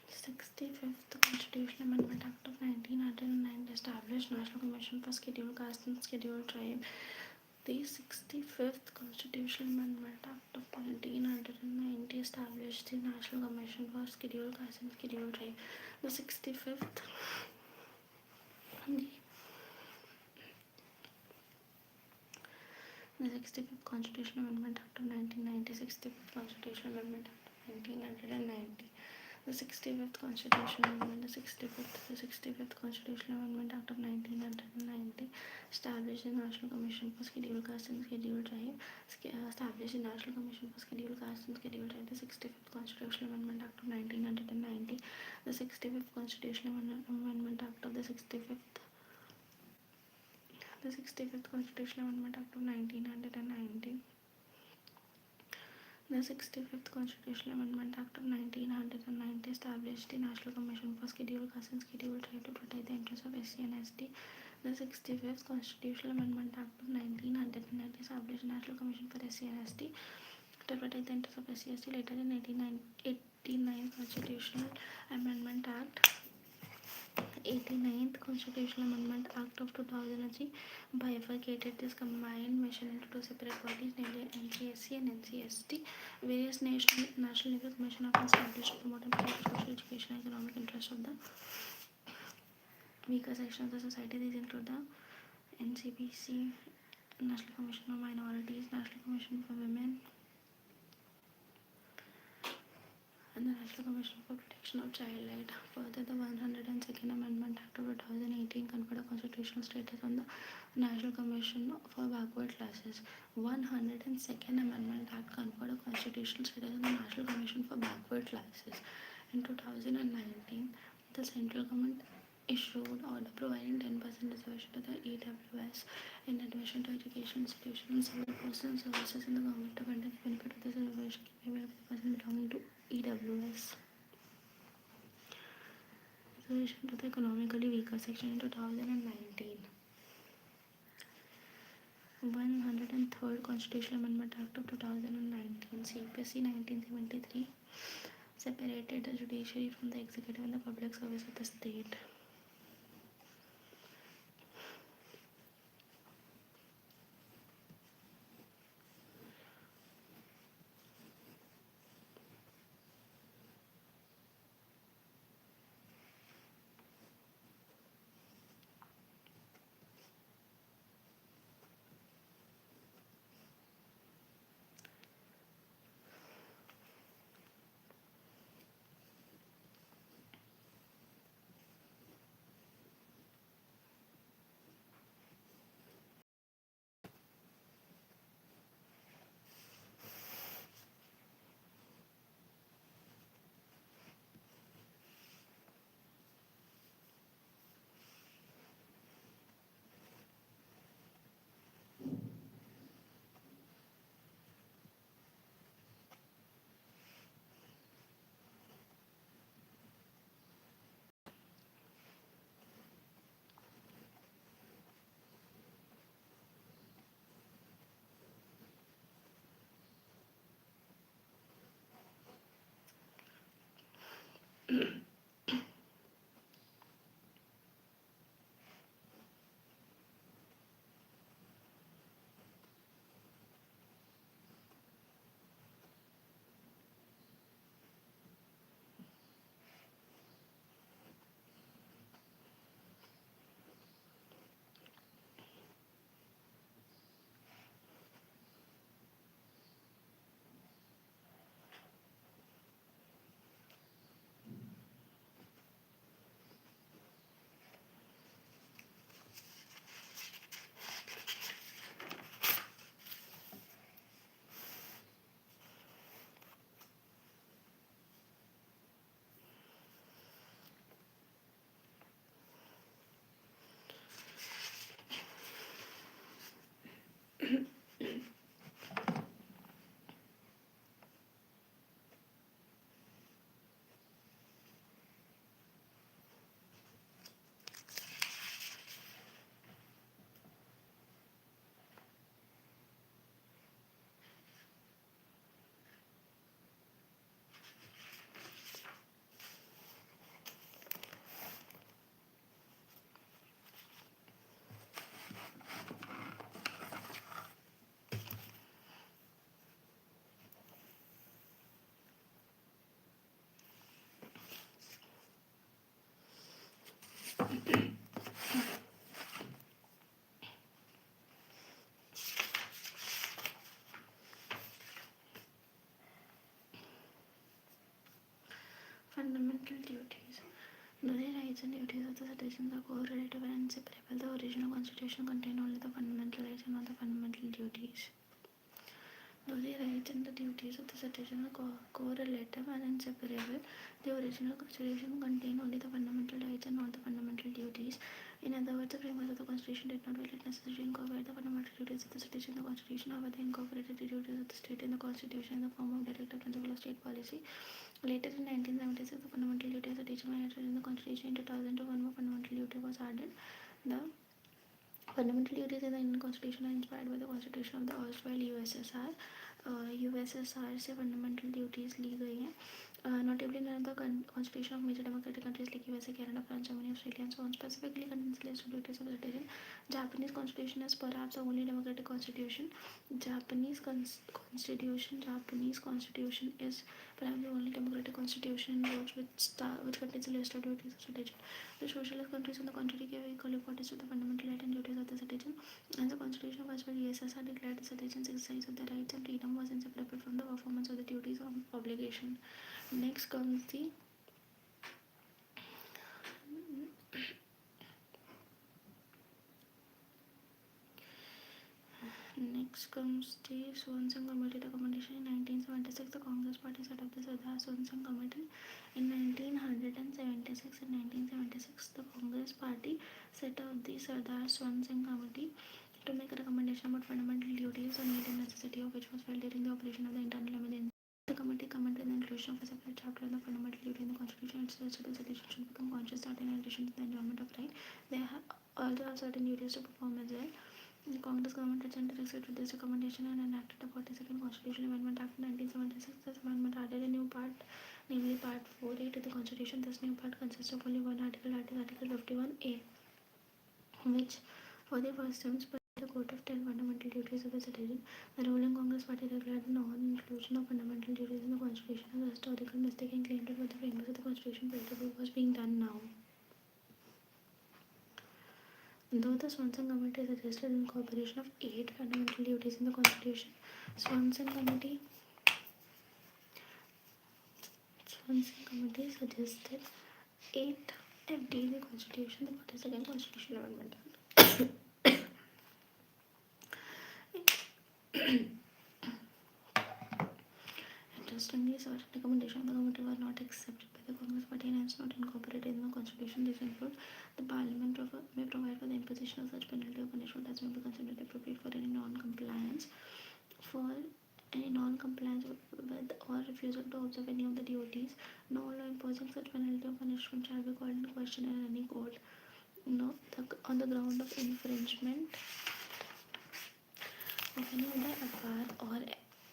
Speaker 1: The 65th Constitutional Amendment Act of 1909 established National Commission for Scheduled Caste and Scheduled Tribe. The 65th Constitutional Amendment Act of 1990 established the National Commission for Scheduled Caste and Scheduled Tribe. The 65th Constitutional Amendment Act of 1990, 65th Constitutional Amendment Act of 1990. The 65th Constitutional Amendment, the 65th Constitutional Amendment Act of 1990 established the National Commission for Scheduled Caste and Scheduled Tribe. Established the National Commission for Scheduled Caste and Scheduled Tribe. The 65th Constitutional Amendment Act of 1990. The 65th Constitutional Amendment Act of the 65th Constitutional Amendment Act of 1990. The 65th Constitutional Amendment Act of 1990 established the National Commission for Scheduled Caste and Scheduled Tribe to protect the interests of SC and ST. The 65th Constitutional Amendment Act of 1990 established the National Commission for SC and ST to protect the interests of SC and ST. Later in 89th Constitutional Amendment Act 89th Constitutional Amendment Act of 2003 bifurcated this combined mission into two separate bodies, namely NCSC and NCST. Various national level commission are established to promote and protect the social, education, and economic interests of the weaker section of the society. These include the NCPC, National Commission for Minorities, National Commission for Women, and the National Commission for Protection of Child Right. Further, the 102nd Amendment Act of 2018 conferred a constitutional status on the National Commission for Backward Classes. 102nd Amendment Act conferred a constitutional status on the National Commission for Backward Classes. In 2019, the central government issued order providing 10% reservation to the EWS in admission to education institutions and civil persons services in the government. To conduct the benefit of this reservation can be made by the person belonging to EWS. Reservation to the economically weaker section in 2019. 103rd Constitutional Amendment Act of 2019, CPC 1973, separated the judiciary from the executive and the public service of the state. Fundamental duties. The rights and duties of the citizens are correlative and inseparable. The original constitution contained only the fundamental rights and not the fundamental duties. Though the rights and the duties of the citizen are correlative and inseparable, the original constitution contained only the fundamental rights and not the fundamental duties. In other words, the framers of the constitution did not feel it necessary to incorporate the fundamental duties of the citizen in the constitution. However, they incorporated the duties of the state in the constitution in the form of directive principle of state policy. Later in 1976, the fundamental duty of the citizen was added in the constitution. In 2002, one more fundamental duty was added. The fundamental duties in the Indian Constitution are inspired by the Constitution of the erstwhile USSR. USSR से fundamental duties ली गई हैं. Notably, none of the constitution of major democratic countries like USA, Canada, France, Germany, Australia, and so on specifically contains list of duties of the citizen. Japanese constitution is perhaps the only democratic constitution. Japanese constitution is perhaps the only democratic constitution which contains a list of duties of citizen. The socialist countries, on the contrary, gave equal importance to the fundamental rights and duties of the citizen, and the Constitution of the USSR declared the citizens' exercise of their rights and freedom was inseparable from the performance of the duties of obligation. Next comes the Swansea Committee recommendation. In 1976, the Congress Party set up the Sardar Swansea Committee. In 1976 and 1976, the Congress Party set up the Sardar Swansea Committee to make a recommendation about fundamental duties or need and necessity of which was felt during the operation of the internal emergency. The committee commented on the inclusion of a separate chapter on the fundamental duty in the Constitution. It suggested that citizens should become conscious that in addition to the enjoyment of right, they also have certain duties to perform as well. The Congress government recently accepted this recommendation and enacted the 42nd Constitutional Amendment Act in 1976. This amendment added a new part, namely Part 4A to the Constitution. This new part consists of only one article, Article 51A, which for the first time specified the Court of 10 fundamental duties of a citizen. The ruling Congress Party declared the non-inclusion of fundamental duties in the Constitution as a historical mistake and claimed that what the framers of the Constitution felt was being done now. Though the Swansea Committee suggested incorporation of 8 fundamental duties in the Constitution, Swansea Committee suggested 8 FD in the Constitution, the 42nd Constitutional Amendment Act. Interestingly, certain recommendations of the committee were not accepted by the Congress Party and hence not incorporated in the Constitution. These include the Parliament may provide for the imposition of such penalty or punishment as may be considered appropriate for any non-compliance with or refusal to observe any of the duties. No law imposing such penalty or punishment shall be called in question in any court. On the ground of infringement of any other abhar or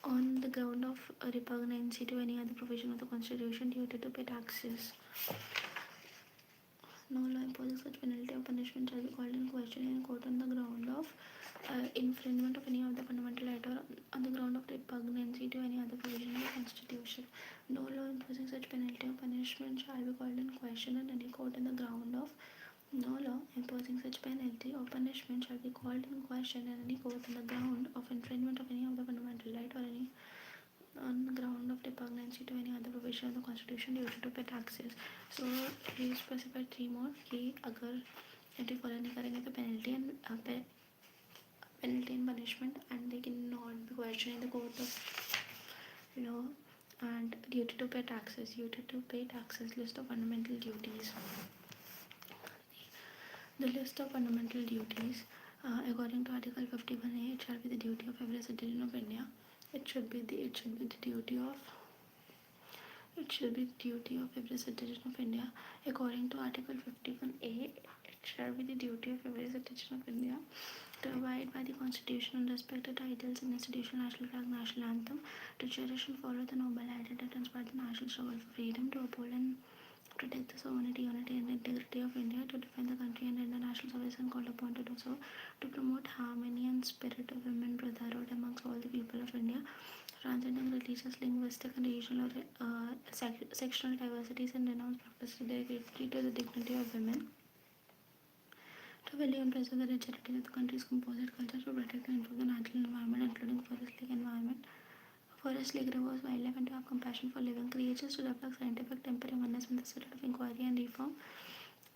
Speaker 1: on the ground of repugnancy to any other provision of the Constitution, duty to pay taxes. No law imposing such penalty or punishment shall be called in question in court on the ground of infringement of any of the fundamental right or on the ground of repugnancy to any other provision of the Constitution. No law imposing such penalty or punishment shall be called in question in any court on the ground of no law imposing such penalty or punishment shall be called in question in any court on the ground of infringement of any of the fundamental right or any on the ground of repugnancy to any other provision of the Constitution, duty to pay taxes. So he specified 3 more कि अगर यदि follow नहीं करेंगे तो penalty and punishment, and they cannot be questioned in the court of law. And duty to pay taxes. List of fundamental duties. The list of fundamental duties, according to Article 51A, it shall be the duty of every citizen of India. It should be the duty of every citizen of India. According to Article 51A, it shall be the duty of every citizen of India to abide by the Constitution and respect the titles and institutional national flag, national anthem, to cherish and follow the noble ideals that inspire the national struggle for freedom, to uphold and protect the sovereignty, unity and integrity of India, to defend the country and international service and called upon to do so, to promote harmony and spirit of women brotherhood amongst all the people of India, transcending religious, linguistic and regional sectional diversities and renounce practices dedicated to the dignity of women, to value and preserve the rich heritage of the country's composite culture, to protect and improve the natural environment including forest lake rivers, wildlife, and to have compassion for living creatures, to develop scientific temper, oneness with the spirit of inquiry and reform,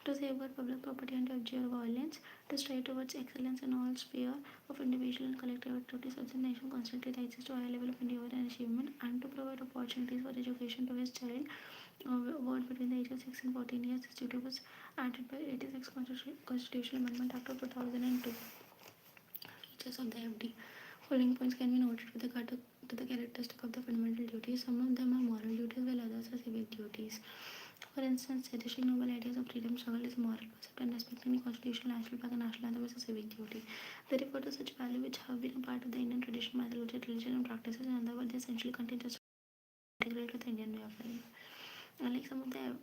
Speaker 1: to safeguard public property and to abjure violence, to strive towards excellence in all sphere of individual and collective activities of the nation constantly rises to a high level of endeavor and achievement, and to provide opportunities for education to his child born between the age of 6 and 14 years. This duty was added by 86 Constitutional Amendment Act of 2002. Features of the FD. Following points can be noted with regard to the characteristic of the fundamental duties. Some of them are moral duties while others are civic duties. For instance, cherishing noble ideas of freedom struggle is a moral concept, and respecting the constitutional, national flag and national anthem is a civic duty. They refer to such values which have been a part of the Indian tradition, mythology, religion and practices, and in other words, they essentially contain just integral to the Indian way of life. Unlike some of the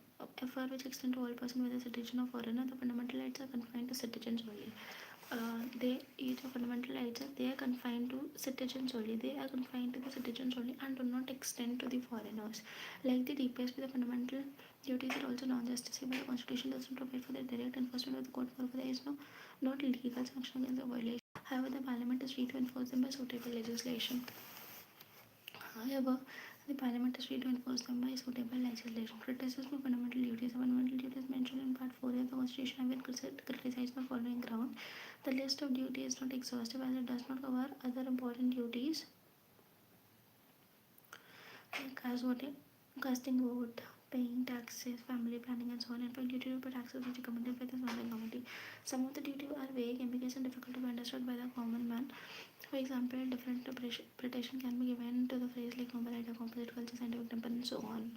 Speaker 1: FR which extend to all persons, whether citizen or foreigner, the fundamental rights are confined to citizens only. Fundamental rights they are confined to citizens only. They are confined to the citizens only and do not extend to the foreigners. Like the DPSP, the fundamental duties are also non-justiciable. The Constitution does not provide for the direct enforcement of the court. Moreover, there is not legal sanction against the violation. However, the Parliament is free to enforce them by suitable legislation. However, The parliament is free to enforce them by suitable legislation. Criticism of fundamental duties. The fundamental duties mentioned in Part 4 of the Constitution have been criticized on the following ground. The list of duties is not exhaustive as it does not cover other important duties like casting vote, paying taxes, family planning, and so on. In fact, duty to pay taxes is recommended by the Sovereign Committee. Some of the duties are vague, ambiguous, and difficult to be understood by the common man. For example, different interpretation can be given to the phrase like noble idea, composite culture, scientific temper, and so on.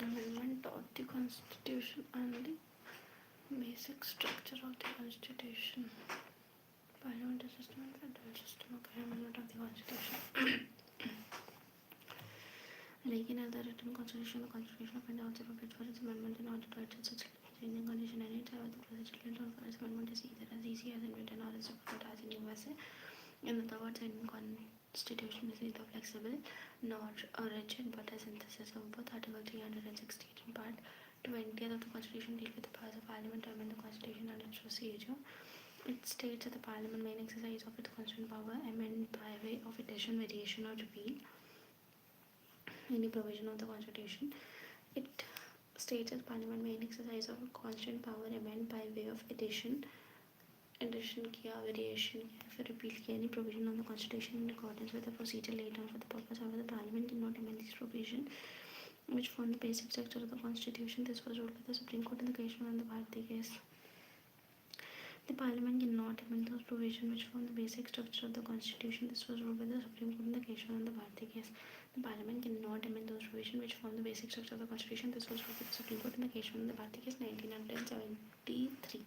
Speaker 1: amendment of the Constitution and the basic structure of the Constitution. Parliamentary system and federal system. Okay, amendment of the Constitution. Like in other written constitution, the Constitution of India also provides for its amendment in order to adjust such changing condition. Any type of the procedure laid down for its amendment is either as easy as in written or as difficult as in USA. In other words, Indian Constitution is neither flexible nor rigid, but a synthesis of both. Article 368 in part 20 of the Constitution deals with the powers of Parliament to amend the Constitution and its procedure. It states that the Parliament may exercise of its constitutional power, amend by way of addition, variation, or repeal any provision of the Constitution. It states that Parliament may exercise of constitutional power, amend by way of addition किया, variation किया, फिर repeal किया any provision of the Constitution in accordance with the procedure laid down for the purpose. However, the Parliament cannot amend these provisions which form the basic structure of the Constitution. This was ruled by the Supreme Court in the case of the Bharti case. The Parliament cannot amend those provisions which form the basic structure of the Constitution. This was ruled by the Supreme Court in the case of the Bharti case. The Parliament cannot amend those provisions which form the basic structure of the Constitution. This was ruled by the Supreme Court in the case of the Bharti case, 1973.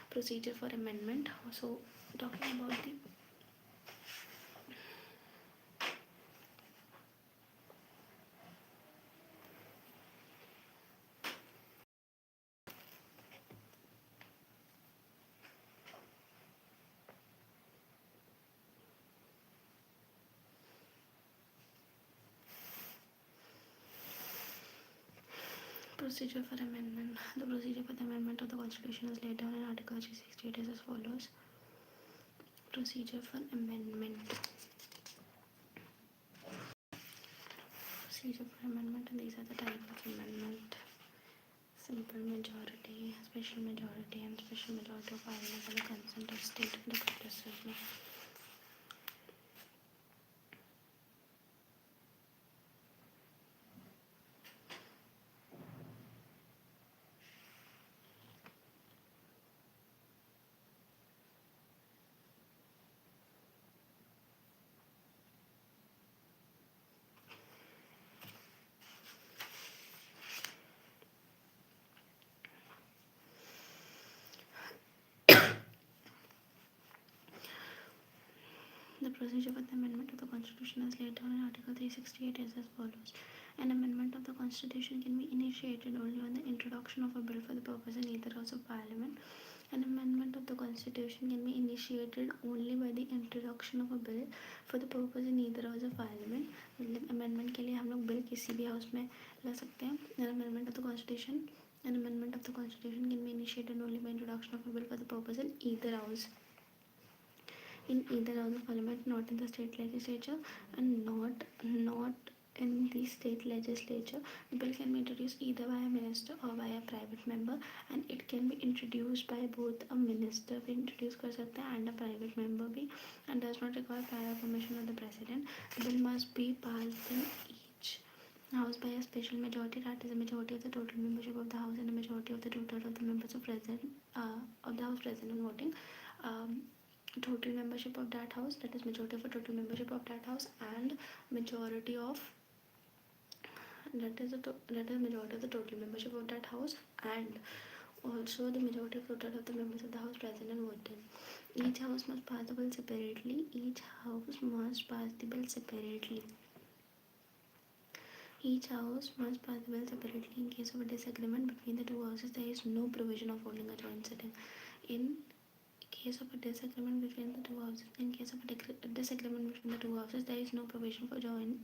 Speaker 1: Procedure for amendment. So, talking about the procedure for amendment. The procedure for the amendment of the Constitution is laid down in Article 368 as follows. Procedure for amendment. Procedure for amendment, and these are the type of amendment: simple majority, special majority, and special majority of Parliament and the consent of state and the criticism. The procedure for the amendment of the Constitution is laid down in Article 368 as follows. An amendment of the Constitution can be initiated only on the introduction of a bill for the purpose in either House of Parliament. An amendment of the Constitution can be initiated only by the introduction of a bill for the purpose in either House of Parliament. मतलब amendment के लिए हम लोग bill किसी भी house में ला सकते हैं. An amendment of the Constitution can be initiated only by introduction of a bill for the purpose in either house. In either house of Parliament, not in the state legislature, and not in the state legislature. The bill can be introduced either by a minister or by a private member, and it can be introduced by both a minister भी introduce कर सकता है and a private member भी, and does not require prior permission of the president. The bill must be passed in each house by a special majority, that is a majority of the total membership of the house and a majority of the total of the members of the house present and voting. Total membership of that house, that is majority of the total membership of that house, and majority of that is majority of the total membership of that house, and also the majority of total of the members of the house present and voting. Each house must pass the bill separately. Each house must pass the bill separately. In case of a disagreement between the two houses, there is no provision of holding a joint sitting. In case of a disagreement between the two houses, there is no provision for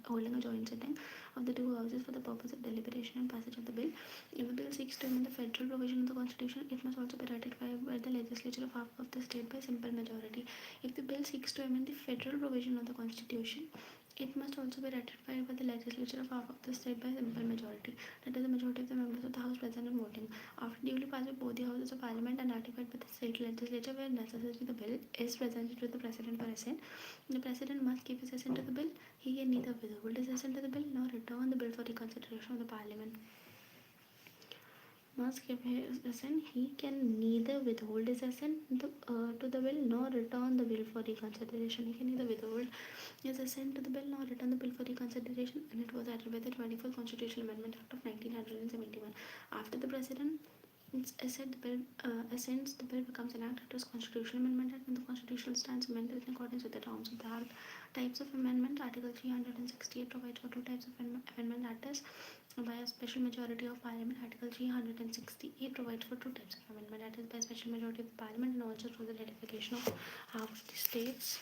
Speaker 1: holding a joint sitting of the two houses for the purpose of deliberation and passage of the bill. If the bill seeks to amend the federal provision of the Constitution, it must also be ratified by the legislature of half of the state by simple majority. If the bill seeks to amend the federal provision of the Constitution, it must also be ratified by the legislature of half of the state by simple majority, that is the majority of the members of the house present and voting. After duly passed by both the houses of Parliament and ratified by the state legislature where necessary, the bill is presented to the President for assent. The President must give his assent to the bill. He can neither withhold his assent to the bill nor return the bill for reconsideration of the Parliament. Must give his assent. He can neither withhold his assent to the bill nor return the bill for reconsideration. He can neither withhold is assent to the bill, now return the bill for reconsideration, and it was added by the 24th Constitutional Amendment Act of 1971. After the President assents, the bill becomes an act under Constitutional Amendment Act, and the Constitutional stands amended in accordance with the terms of the Act. Types of amendment: Article 368 provides for two types of amendment, that is, by a special majority of Parliament. Article 368 provides for two types of amendment, that is, by a special majority of Parliament, and also through the ratification of half of the states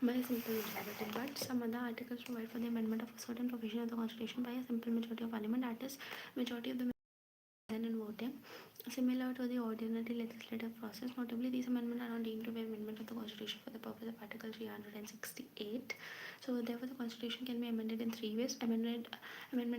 Speaker 1: by a simple majority. But some other articles provide for the amendment of a certain provision of the Constitution by a simple majority of Parliament, that is, majority of the and voting, similar to the ordinary legislative process. Notably, these amendments are not deemed to be amendment of the Constitution for the purpose of Article 368. So, therefore, the Constitution can be amended in three ways: amendment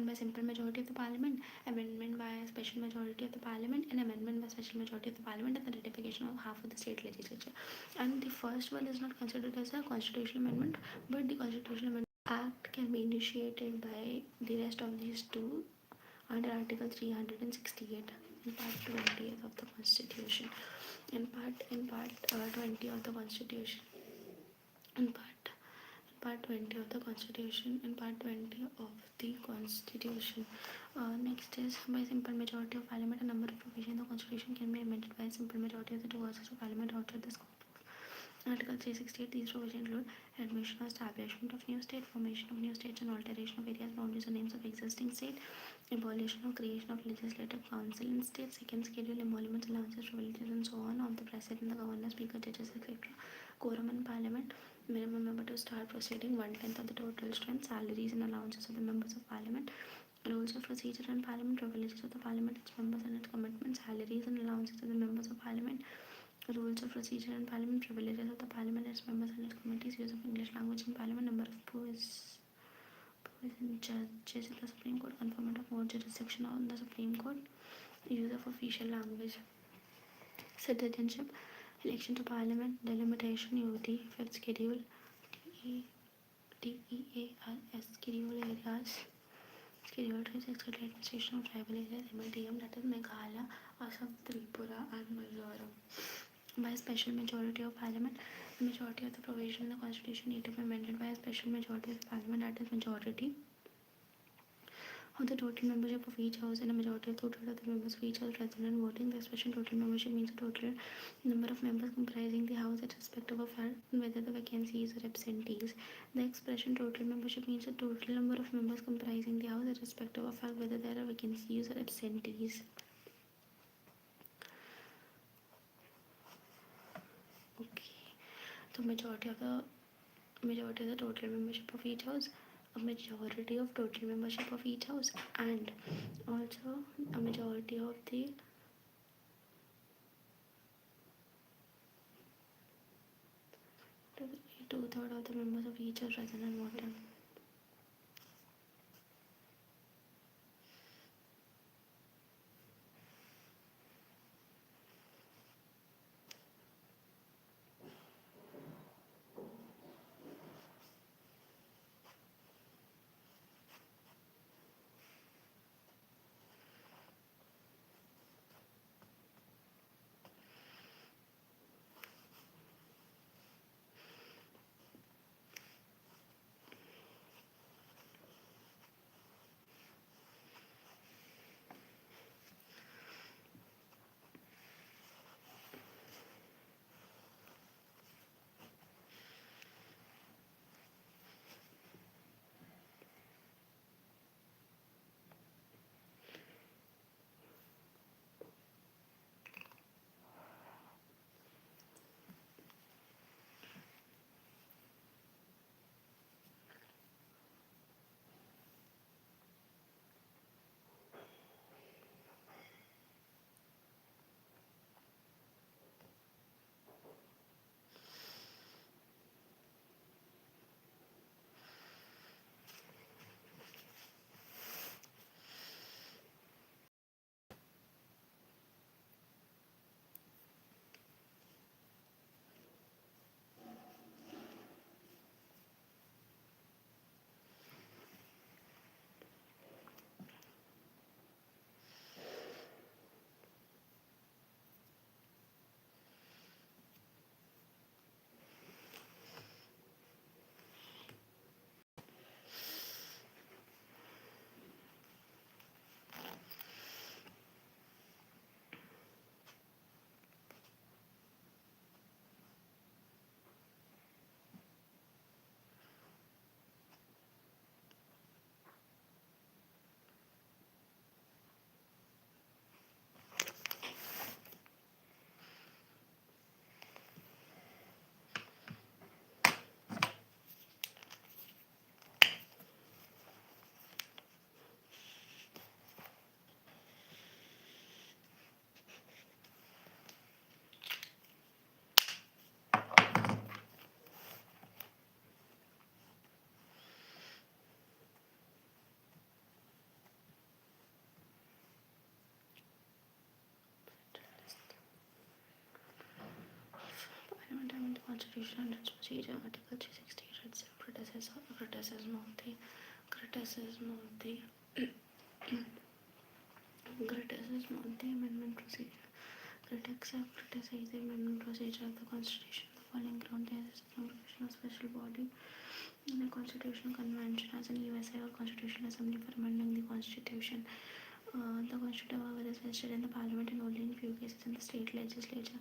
Speaker 1: by simple majority of the Parliament, amendment by a special majority of the Parliament, and amendment by special majority of the Parliament and the ratification of half of the state legislature. And the first one is not considered as a constitutional amendment, but the Constitutional Amendment Act can be initiated by the rest of these two under Article 368 in Part 20 of the Constitution. In Part 20 of the Constitution. In Part 20 of the Constitution. In Part 20 of the Constitution. Next is, by simple majority of Parliament, a number of provisions in the Constitution can be amended by a simple majority of the two houses of Parliament outside the scope. Article 368, these provisions include admission or establishment of new state, formation of new states, and alteration of various boundaries or names of existing state, abolition or creation of legislative council in states, second schedule, emoluments, allowances, privileges, and so on of the President, the Governor, Speaker, judges, etc. Quorum in Parliament, minimum member to start proceeding, 1/10 of the total strength, salaries and allowances of the members of Parliament, rules of procedure in Parliament, privileges of the Parliament, its members and its commitments, salaries and allowances of the members of Parliament, rules of procedure in Parliament, privileges of the Parliament, its members and its committees, use of English language in Parliament, number of powers and judges in the Supreme Court, conferment of more jurisdiction on the Supreme Court, use of official language, citizenship, election to Parliament, delimitation, UT, fifth schedule, DEARS, schedule areas, schedule to executive administration of tribal areas, MLTM, that is Meghalaya, Assam, Tripura, and Mizoram. By special majority of Parliament, the majority of the provision in the Constitution need to be amended by a special majority of the Parliament, that is majority of the total membership of each house and a majority of two-thirds of the members of each house present and voting. The expression total membership means the total number of members comprising the house irrespective of whether the vacancies or absentees. The expression total membership means the total number of members comprising the house irrespective of whether there are vacancies or absentees. The majority of the total membership of each house, a majority of total membership of each house, and also a majority of the two-thirds of the members of each house present and voting. Constitution and its procedure. Article 360 reads criticism of the amendment procedure. Critics have criticized the amendment procedure of the Constitution. The following ground there is no provision of special body in the Constitutional Convention as in USA or Constitutional Assembly for amending the Constitution. The constitutional power is vested in the Parliament and only in few cases in the state legislature.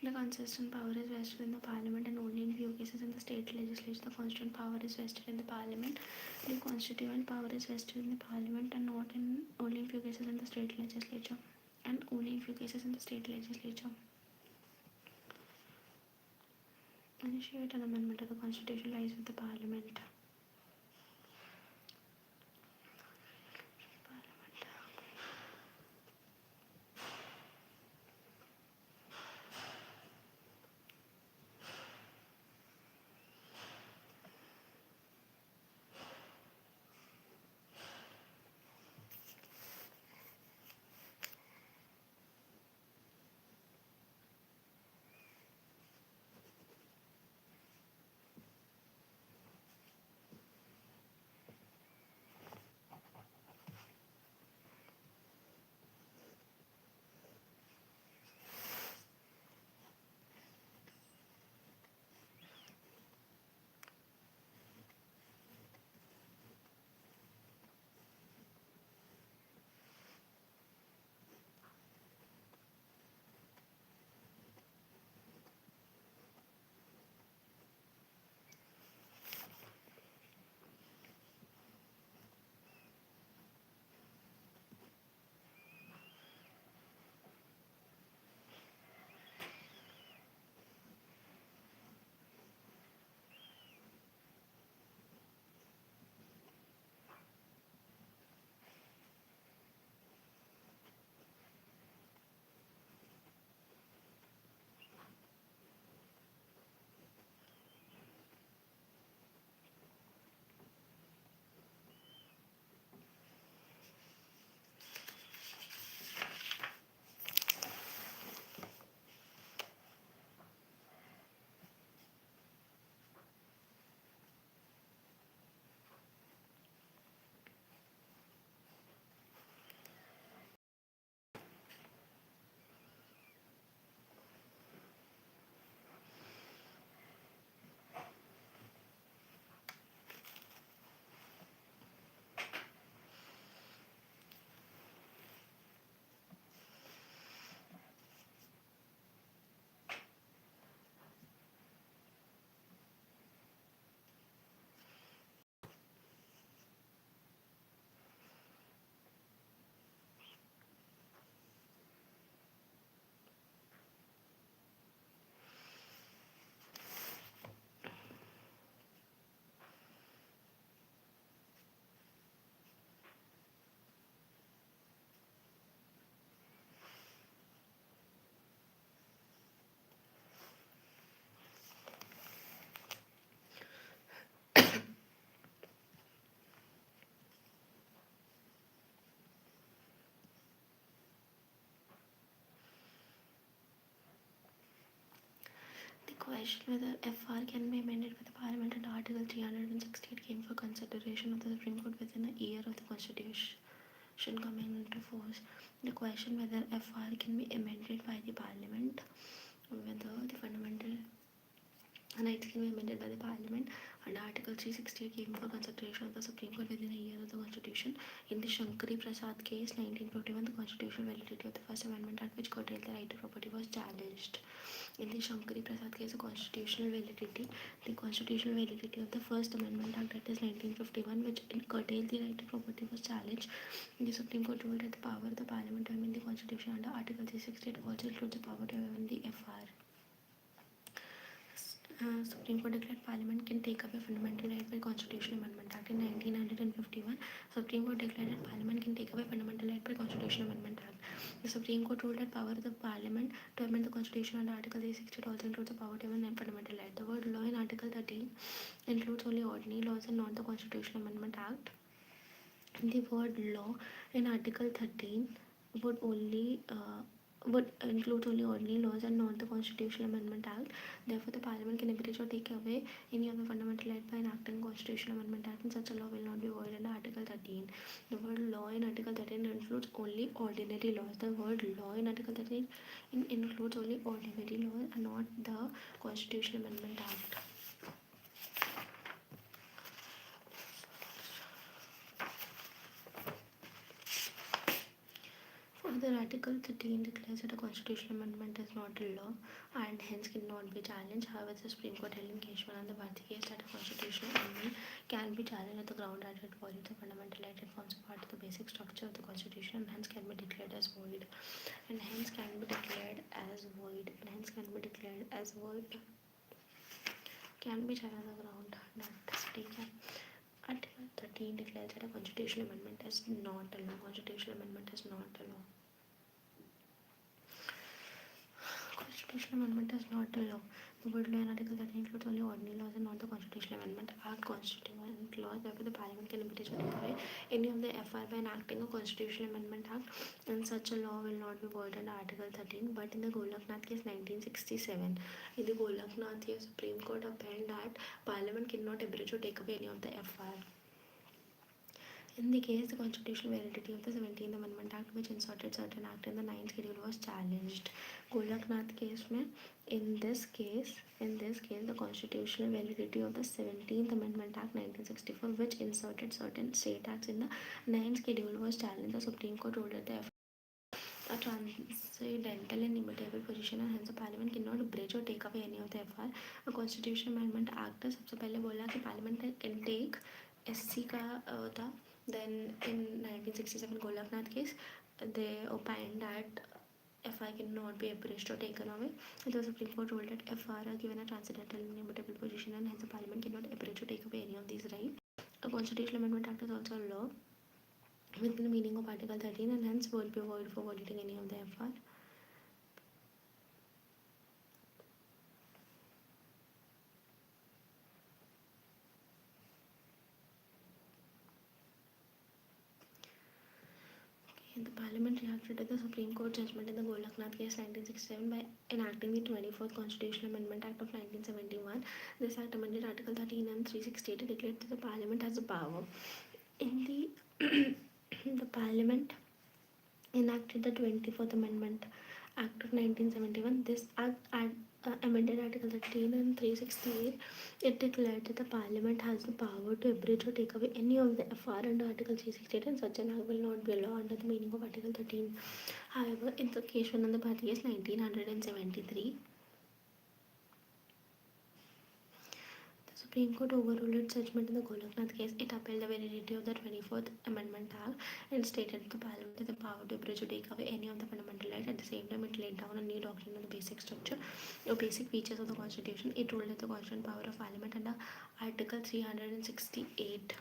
Speaker 1: The constitutional power is vested in the Parliament and only in few cases in the state legislature. The constitutional power is vested in the Parliament. The constituent power is vested in the Parliament and not in only in few cases in the state legislature. And only in few cases in the state legislature. Initiate an amendment of the Constitution lies with the Parliament. The question whether FR can be amended by the Parliament under Article 368 came for consideration of the Supreme Court within a year of the Constitution coming into force. The question whether FR can be amended by the Parliament, whether the fundamental rights can be amended by the Parliament under Article 368 came for consideration of the Supreme Court within a year of the Constitution. In the Shankari Prasad case, 1951, the constitutional validity of the First Amendment Act, which curtailed the right to property, was challenged. In the Shankari Prasad case, the constitutional validity of the First Amendment Act, that is 1951, which curtailed the right to property, was challenged. The Supreme Court ruled that the power of the Parliament to amend the Constitution under Article 368 also includes the power to amend the FR. Supreme Court declared Parliament can take away fundamental right by Constitutional Amendment Act. In 1951, Supreme Court declared that Parliament can take away fundamental right by Constitutional Amendment Act. The Supreme Court ruled that power of the Parliament to amend the Constitution under Article 368 also includes the power to amend fundamental right. The word law in Article 13 includes only ordinary laws and not the Constitutional Amendment Act. The word law in Article 13 would only would include only ordinary laws and not the Constitutional Amendment Act. Therefore, the Parliament can abridge or take away any of the fundamental right by enacting Constitutional Amendment Act, and such a law will not be void under Article 13. The word law in Article 13 includes only ordinary laws. The word law in Article 13 includes only ordinary laws and not the Constitutional Amendment Act. Further, Article 13 declares that a constitutional amendment is not a law and hence cannot be challenged. However, the Supreme Court held in case 1 and the Bharti case that a constitutional amendment can be challenged on the ground that it violates the fundamental right. It forms a part of the basic structure of the Constitution and hence can be declared as void. And hence can be declared as void. And hence can be declared as void. Can be challenged on the ground that taken. Article 13 declares that a constitutional amendment is not a law. Constitutional amendment is not a law. Constitutional amendment is not a law. The word law in Article 13 includes only ordinary laws and not the Constitutional Amendment Act. Constitutional laws, therefore, the Parliament can abridge or take away any of the FR by enacting a Constitutional Amendment Act, and such a law will not be void under Article 13. But in the Golaknath case 1967, in the Golaknath case, Supreme Court upheld that Parliament cannot abridge or take away any of the FR. In the case, the constitutional validity of the 17th Amendment Act, which inserted certain act in the 9th schedule, was challenged. Golaknath case में, in this case, the constitutional validity of the 17th Amendment Act 1964, which inserted certain state acts in the 9th schedule, was challenged. The Supreme Court ruled that a transcendental and immutable position, and hence the Parliament cannot abridge or take away any of the FR. A Constitutional Amendment Act सबसे पहले बोला कि Parliament can take SC का था. Then in 1967 Golaknath case, they opined that FR cannot be abridged or taken away. The Supreme Court ruled that FR are given a transcendental and immutable position, and hence the Parliament cannot abridge or take away any of these rights. A Constitutional Amendment Act is also a law within the meaning of Article 13 and hence will be void for violating any of the FR. The Parliament reacted to the Supreme Court judgment in the Golaknath case 1967 by enacting the 24th Constitutional Amendment Act of 1971. This act amended Article 13 and 368 to declare that the Parliament has a power. In the the Parliament enacted the 24th Amendment Act of 1971. This act amended Article 13 and 368. It declared that the Parliament has the power to abridge or take away any of the FR under Article 368, and such an act will not be a law under the meaning of Article 13. However, in the case one on the Bharti case 1973, Supreme Court overruled its judgment in the Golaknath case. It upheld the validity of the 24th Amendment Act and stated that the Parliament has the power to abridge or take away any of the fundamental rights. At the same time, it laid down a new doctrine on the basic structure or basic features of the Constitution. It ruled that the constitutional power of Parliament under Article 368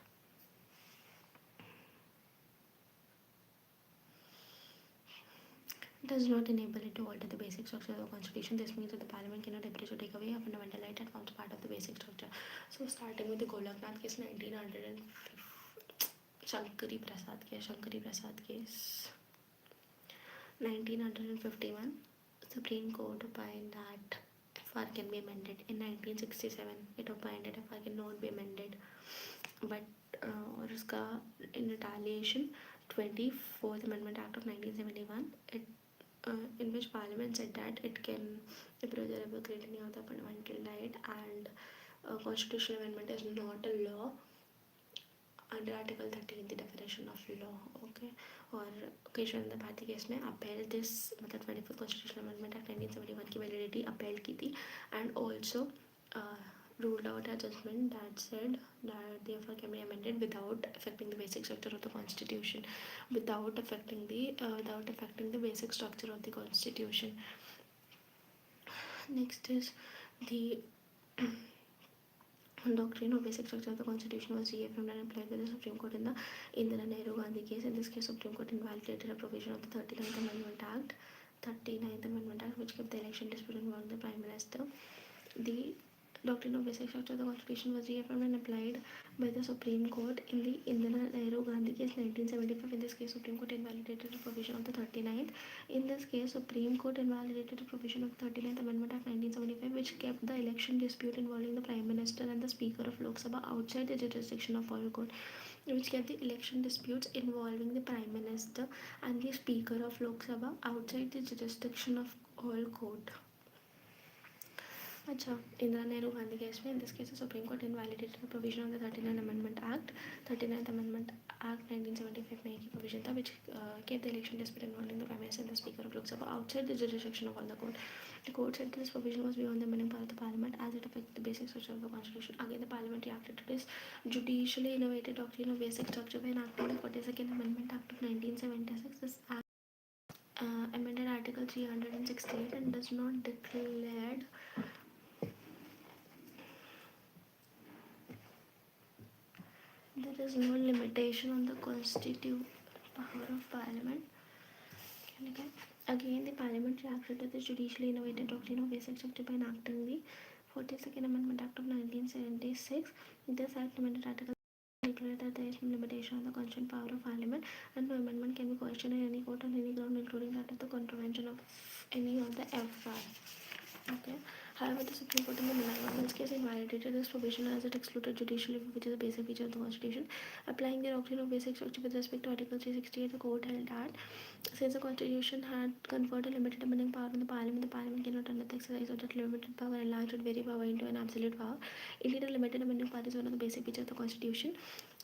Speaker 1: does not enable it to alter the basic structure of the Constitution. This means that the Parliament cannot abridge or take away a fundamental right that forms part of the basic structure. So, starting with the Golaknath case 1900 Shankari Prasad case 1951, Supreme Court opined that FR can be amended. In 1967, it opined that FR cannot be amended, but और उसका in retaliation 24th Amendment Act of 1971, in which Parliament said that it can abridge or abrogate any of the fundamental right, and constitutional amendment is not a law under Article 13, the definition of law. Okay, और occasion the Bharti case में upheld this, मतलब 24th Constitutional Amendment Act 1971 की validity upheld की थी, and also ruled out a judgment that said that the FR can be amended without affecting the basic structure of the Constitution, without affecting the basic structure of the Constitution. Next is the doctrine of basic structure of the Constitution was reaffirmed and applied by the Supreme Court in the Indira Nehru Gandhi case. In this case, Supreme Court invalidated a provision of the 39th Amendment Act, which kept the election dispute involving the Prime Minister. The Doctrine of basic structure of the Constitution was reaffirmed and applied by the Supreme Court in the Indira Nehru-Gandhi case 1975. In this case, Supreme Court invalidated the provision of the 39th. In this case, Supreme Court invalidated the provision of the 39th Amendment Act 1975, which kept the election dispute involving the Prime Minister and the Speaker of Lok Sabha outside the jurisdiction of all court, which kept the election disputes involving the Prime Minister and the Speaker of Lok Sabha outside the jurisdiction of all court. अच्छा, Indira Nehru Gandhi case में, in this case the Supreme Court invalidated the provision of the 39th Amendment Act. 39th Amendment Act 1975 में एक ही provision था which kept the election dispute involving the Prime Minister and the Speaker of Lok Sabha outside the jurisdiction of all the court. The court said this provision was beyond the meaning power of the Parliament as it affected the basic structure of the Constitution. Again, the Parliament reacted to this judicially innovated doctrine of basic structure by enacting the 42nd Amendment Act of 1976. This act amended Article 368 and does not declare there is no limitation on the constitutional power of Parliament. Okay. Again, the Parliament reacted to the judicially innovated doctrine of basic structure by enacting the 42nd Amendment Act of 1976. This act amended Article declared that there is no limitation on the constitutional power of Parliament and no amendment can be questioned in any court on any ground, including that of the contravention of any of the FR. Okay. However, the Supreme Court in the Mahima case invalidated this provision as it excluded judicial review, which is a basic feature of the Constitution. Applying the doctrine of basic structure with respect to Article 368, the court held that since the Constitution had conferred a limited amending power on the Parliament cannot under the exercise of that limited power enlarge its very power into an absolute power. Indeed, a limited amending power is one of the basic features of the Constitution.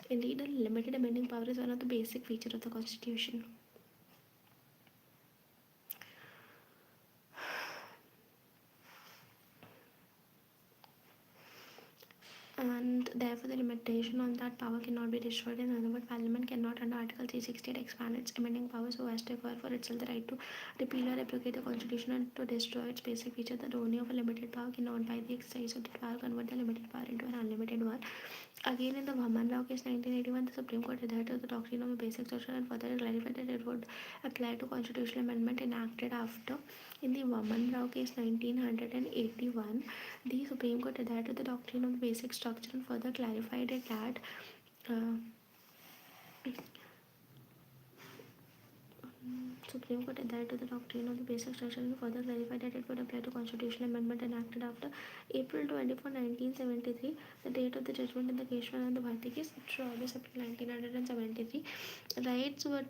Speaker 1: Indeed, a limited amending power is one of the basic features of the Constitution. And therefore the limitation on that power cannot be destroyed. In other words, Parliament cannot under Article 368 expand its amending power so as to acquire for itself the right to repeal or abrogate the Constitution and to destroy its basic feature. The owner of a limited power cannot by the exercise of that power convert the limited power into an unlimited one. Again, in the Mahima case 1981, the Supreme Court adhered to the doctrine of a basic structure and further clarified that it would apply to constitutional amendment enacted after. In the Mahima case 1981, the Supreme Court adhered to the doctrine of the basic structure and further clarified it that Supreme Court adhered to the doctrine of the basic structure and further clarified that it would apply to constitutional amendment enacted after April 24, 1973, the date of the judgment in the Keshwan and the Bharti case, 12 April 1973. Rights were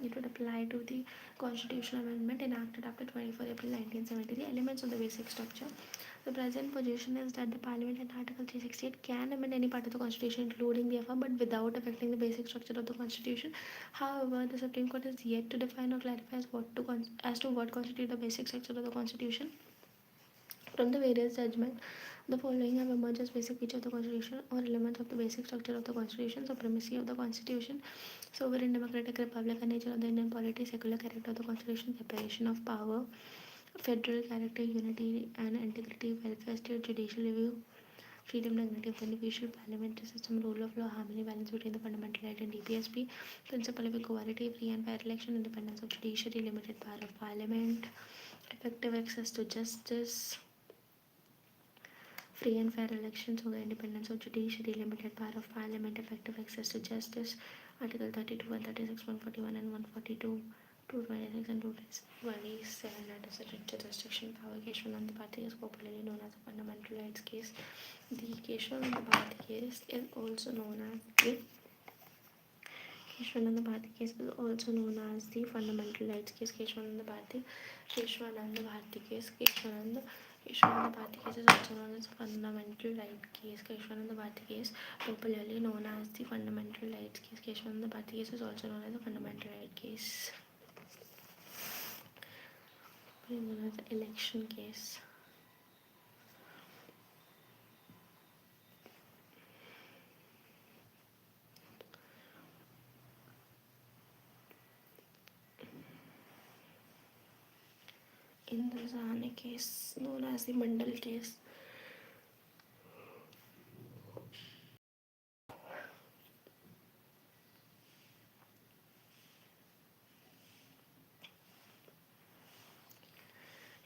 Speaker 1: it would apply to the constitutional amendment enacted after 24 April 1973. Elements of the basic structure. The present position is that the Parliament in Article 368 can amend any part of the Constitution, including the FR, but without affecting the basic structure of the Constitution. However, the Supreme Court is yet to define or clarify as to what constitutes the basic structure of the Constitution. From the various judgments, the following have emerged as basic features of the Constitution or elements of the basic structure of the Constitution: supremacy of the Constitution, sovereign democratic republican nature of the Indian polity, secular character of the Constitution, separation of power, federal character, unity and integrity, welfare state, judicial review, freedom, dignity of the individual, parliamentary system, rule of law, harmony, balance between the fundamental right and DPSP, principle of equality, free and fair election, independence of judiciary, limited power of Parliament, effective access to justice, free and fair elections, so the independence of judiciary, limited power of Parliament, effective access to justice, Article 32, 136, 141 and 142, 226 and 227, that is the jurisdiction power. Keshwanand Bharti is popularly known as a fundamental rights case. The Keshwanand Bharti case is also known as the fundamental rights case. Keshwanand Bharti case is also known as fundamental right case. Keshwanand Bharti case, popularly known as the fundamental rights case. Keshwanand Bharti case is also known as the fundamental right case. Known as the election case. In the Zane case, known as the Mandal case.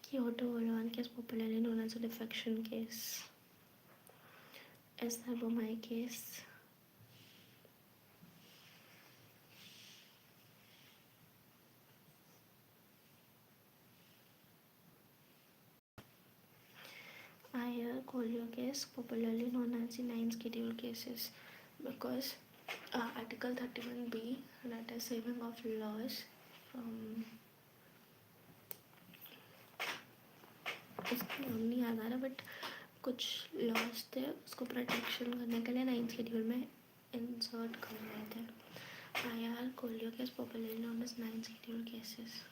Speaker 1: Kyoto Volvan case, popularly known as a defection case. Esther Bomai case. IR Kolio case, popularly known as the 9 schedule cases, because Article 31B, that is saving of laws from उसका नाम नहीं याद आ रहा, but कुछ laws थे उसको protection करने के लिए 9 शेड्यूल में इंसर्ट कर रहे थे. IR Kolio case, popularly known as 9 schedule cases.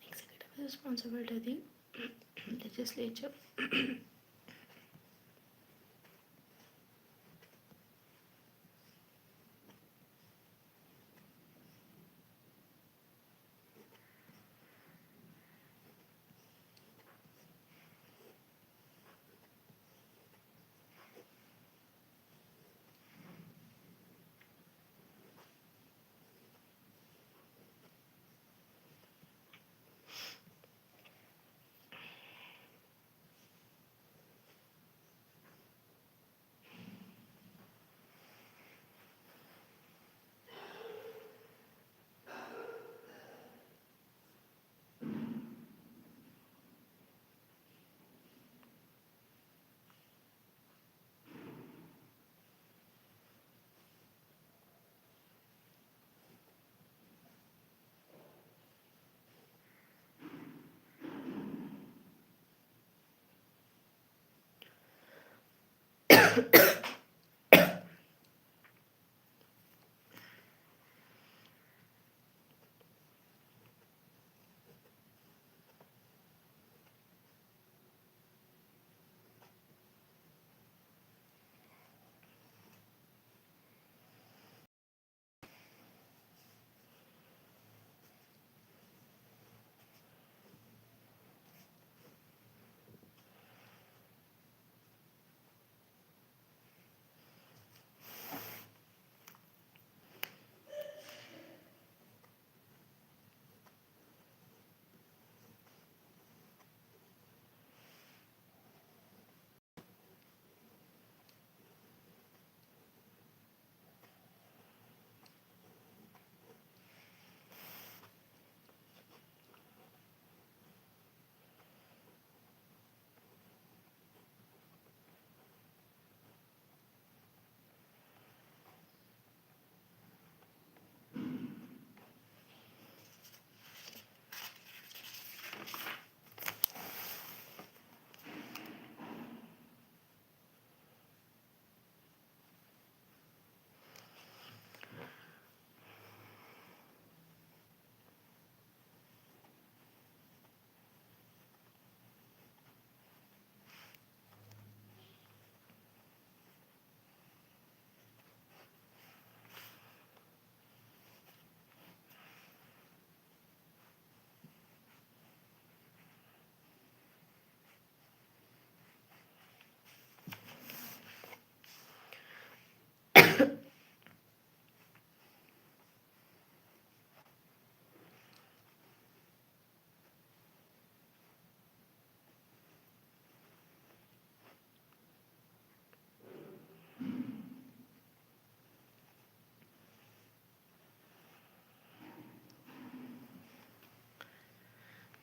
Speaker 1: Executive is responsible to the legislature.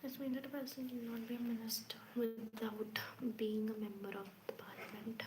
Speaker 1: This means that a person cannot be a minister without being a member of the parliament.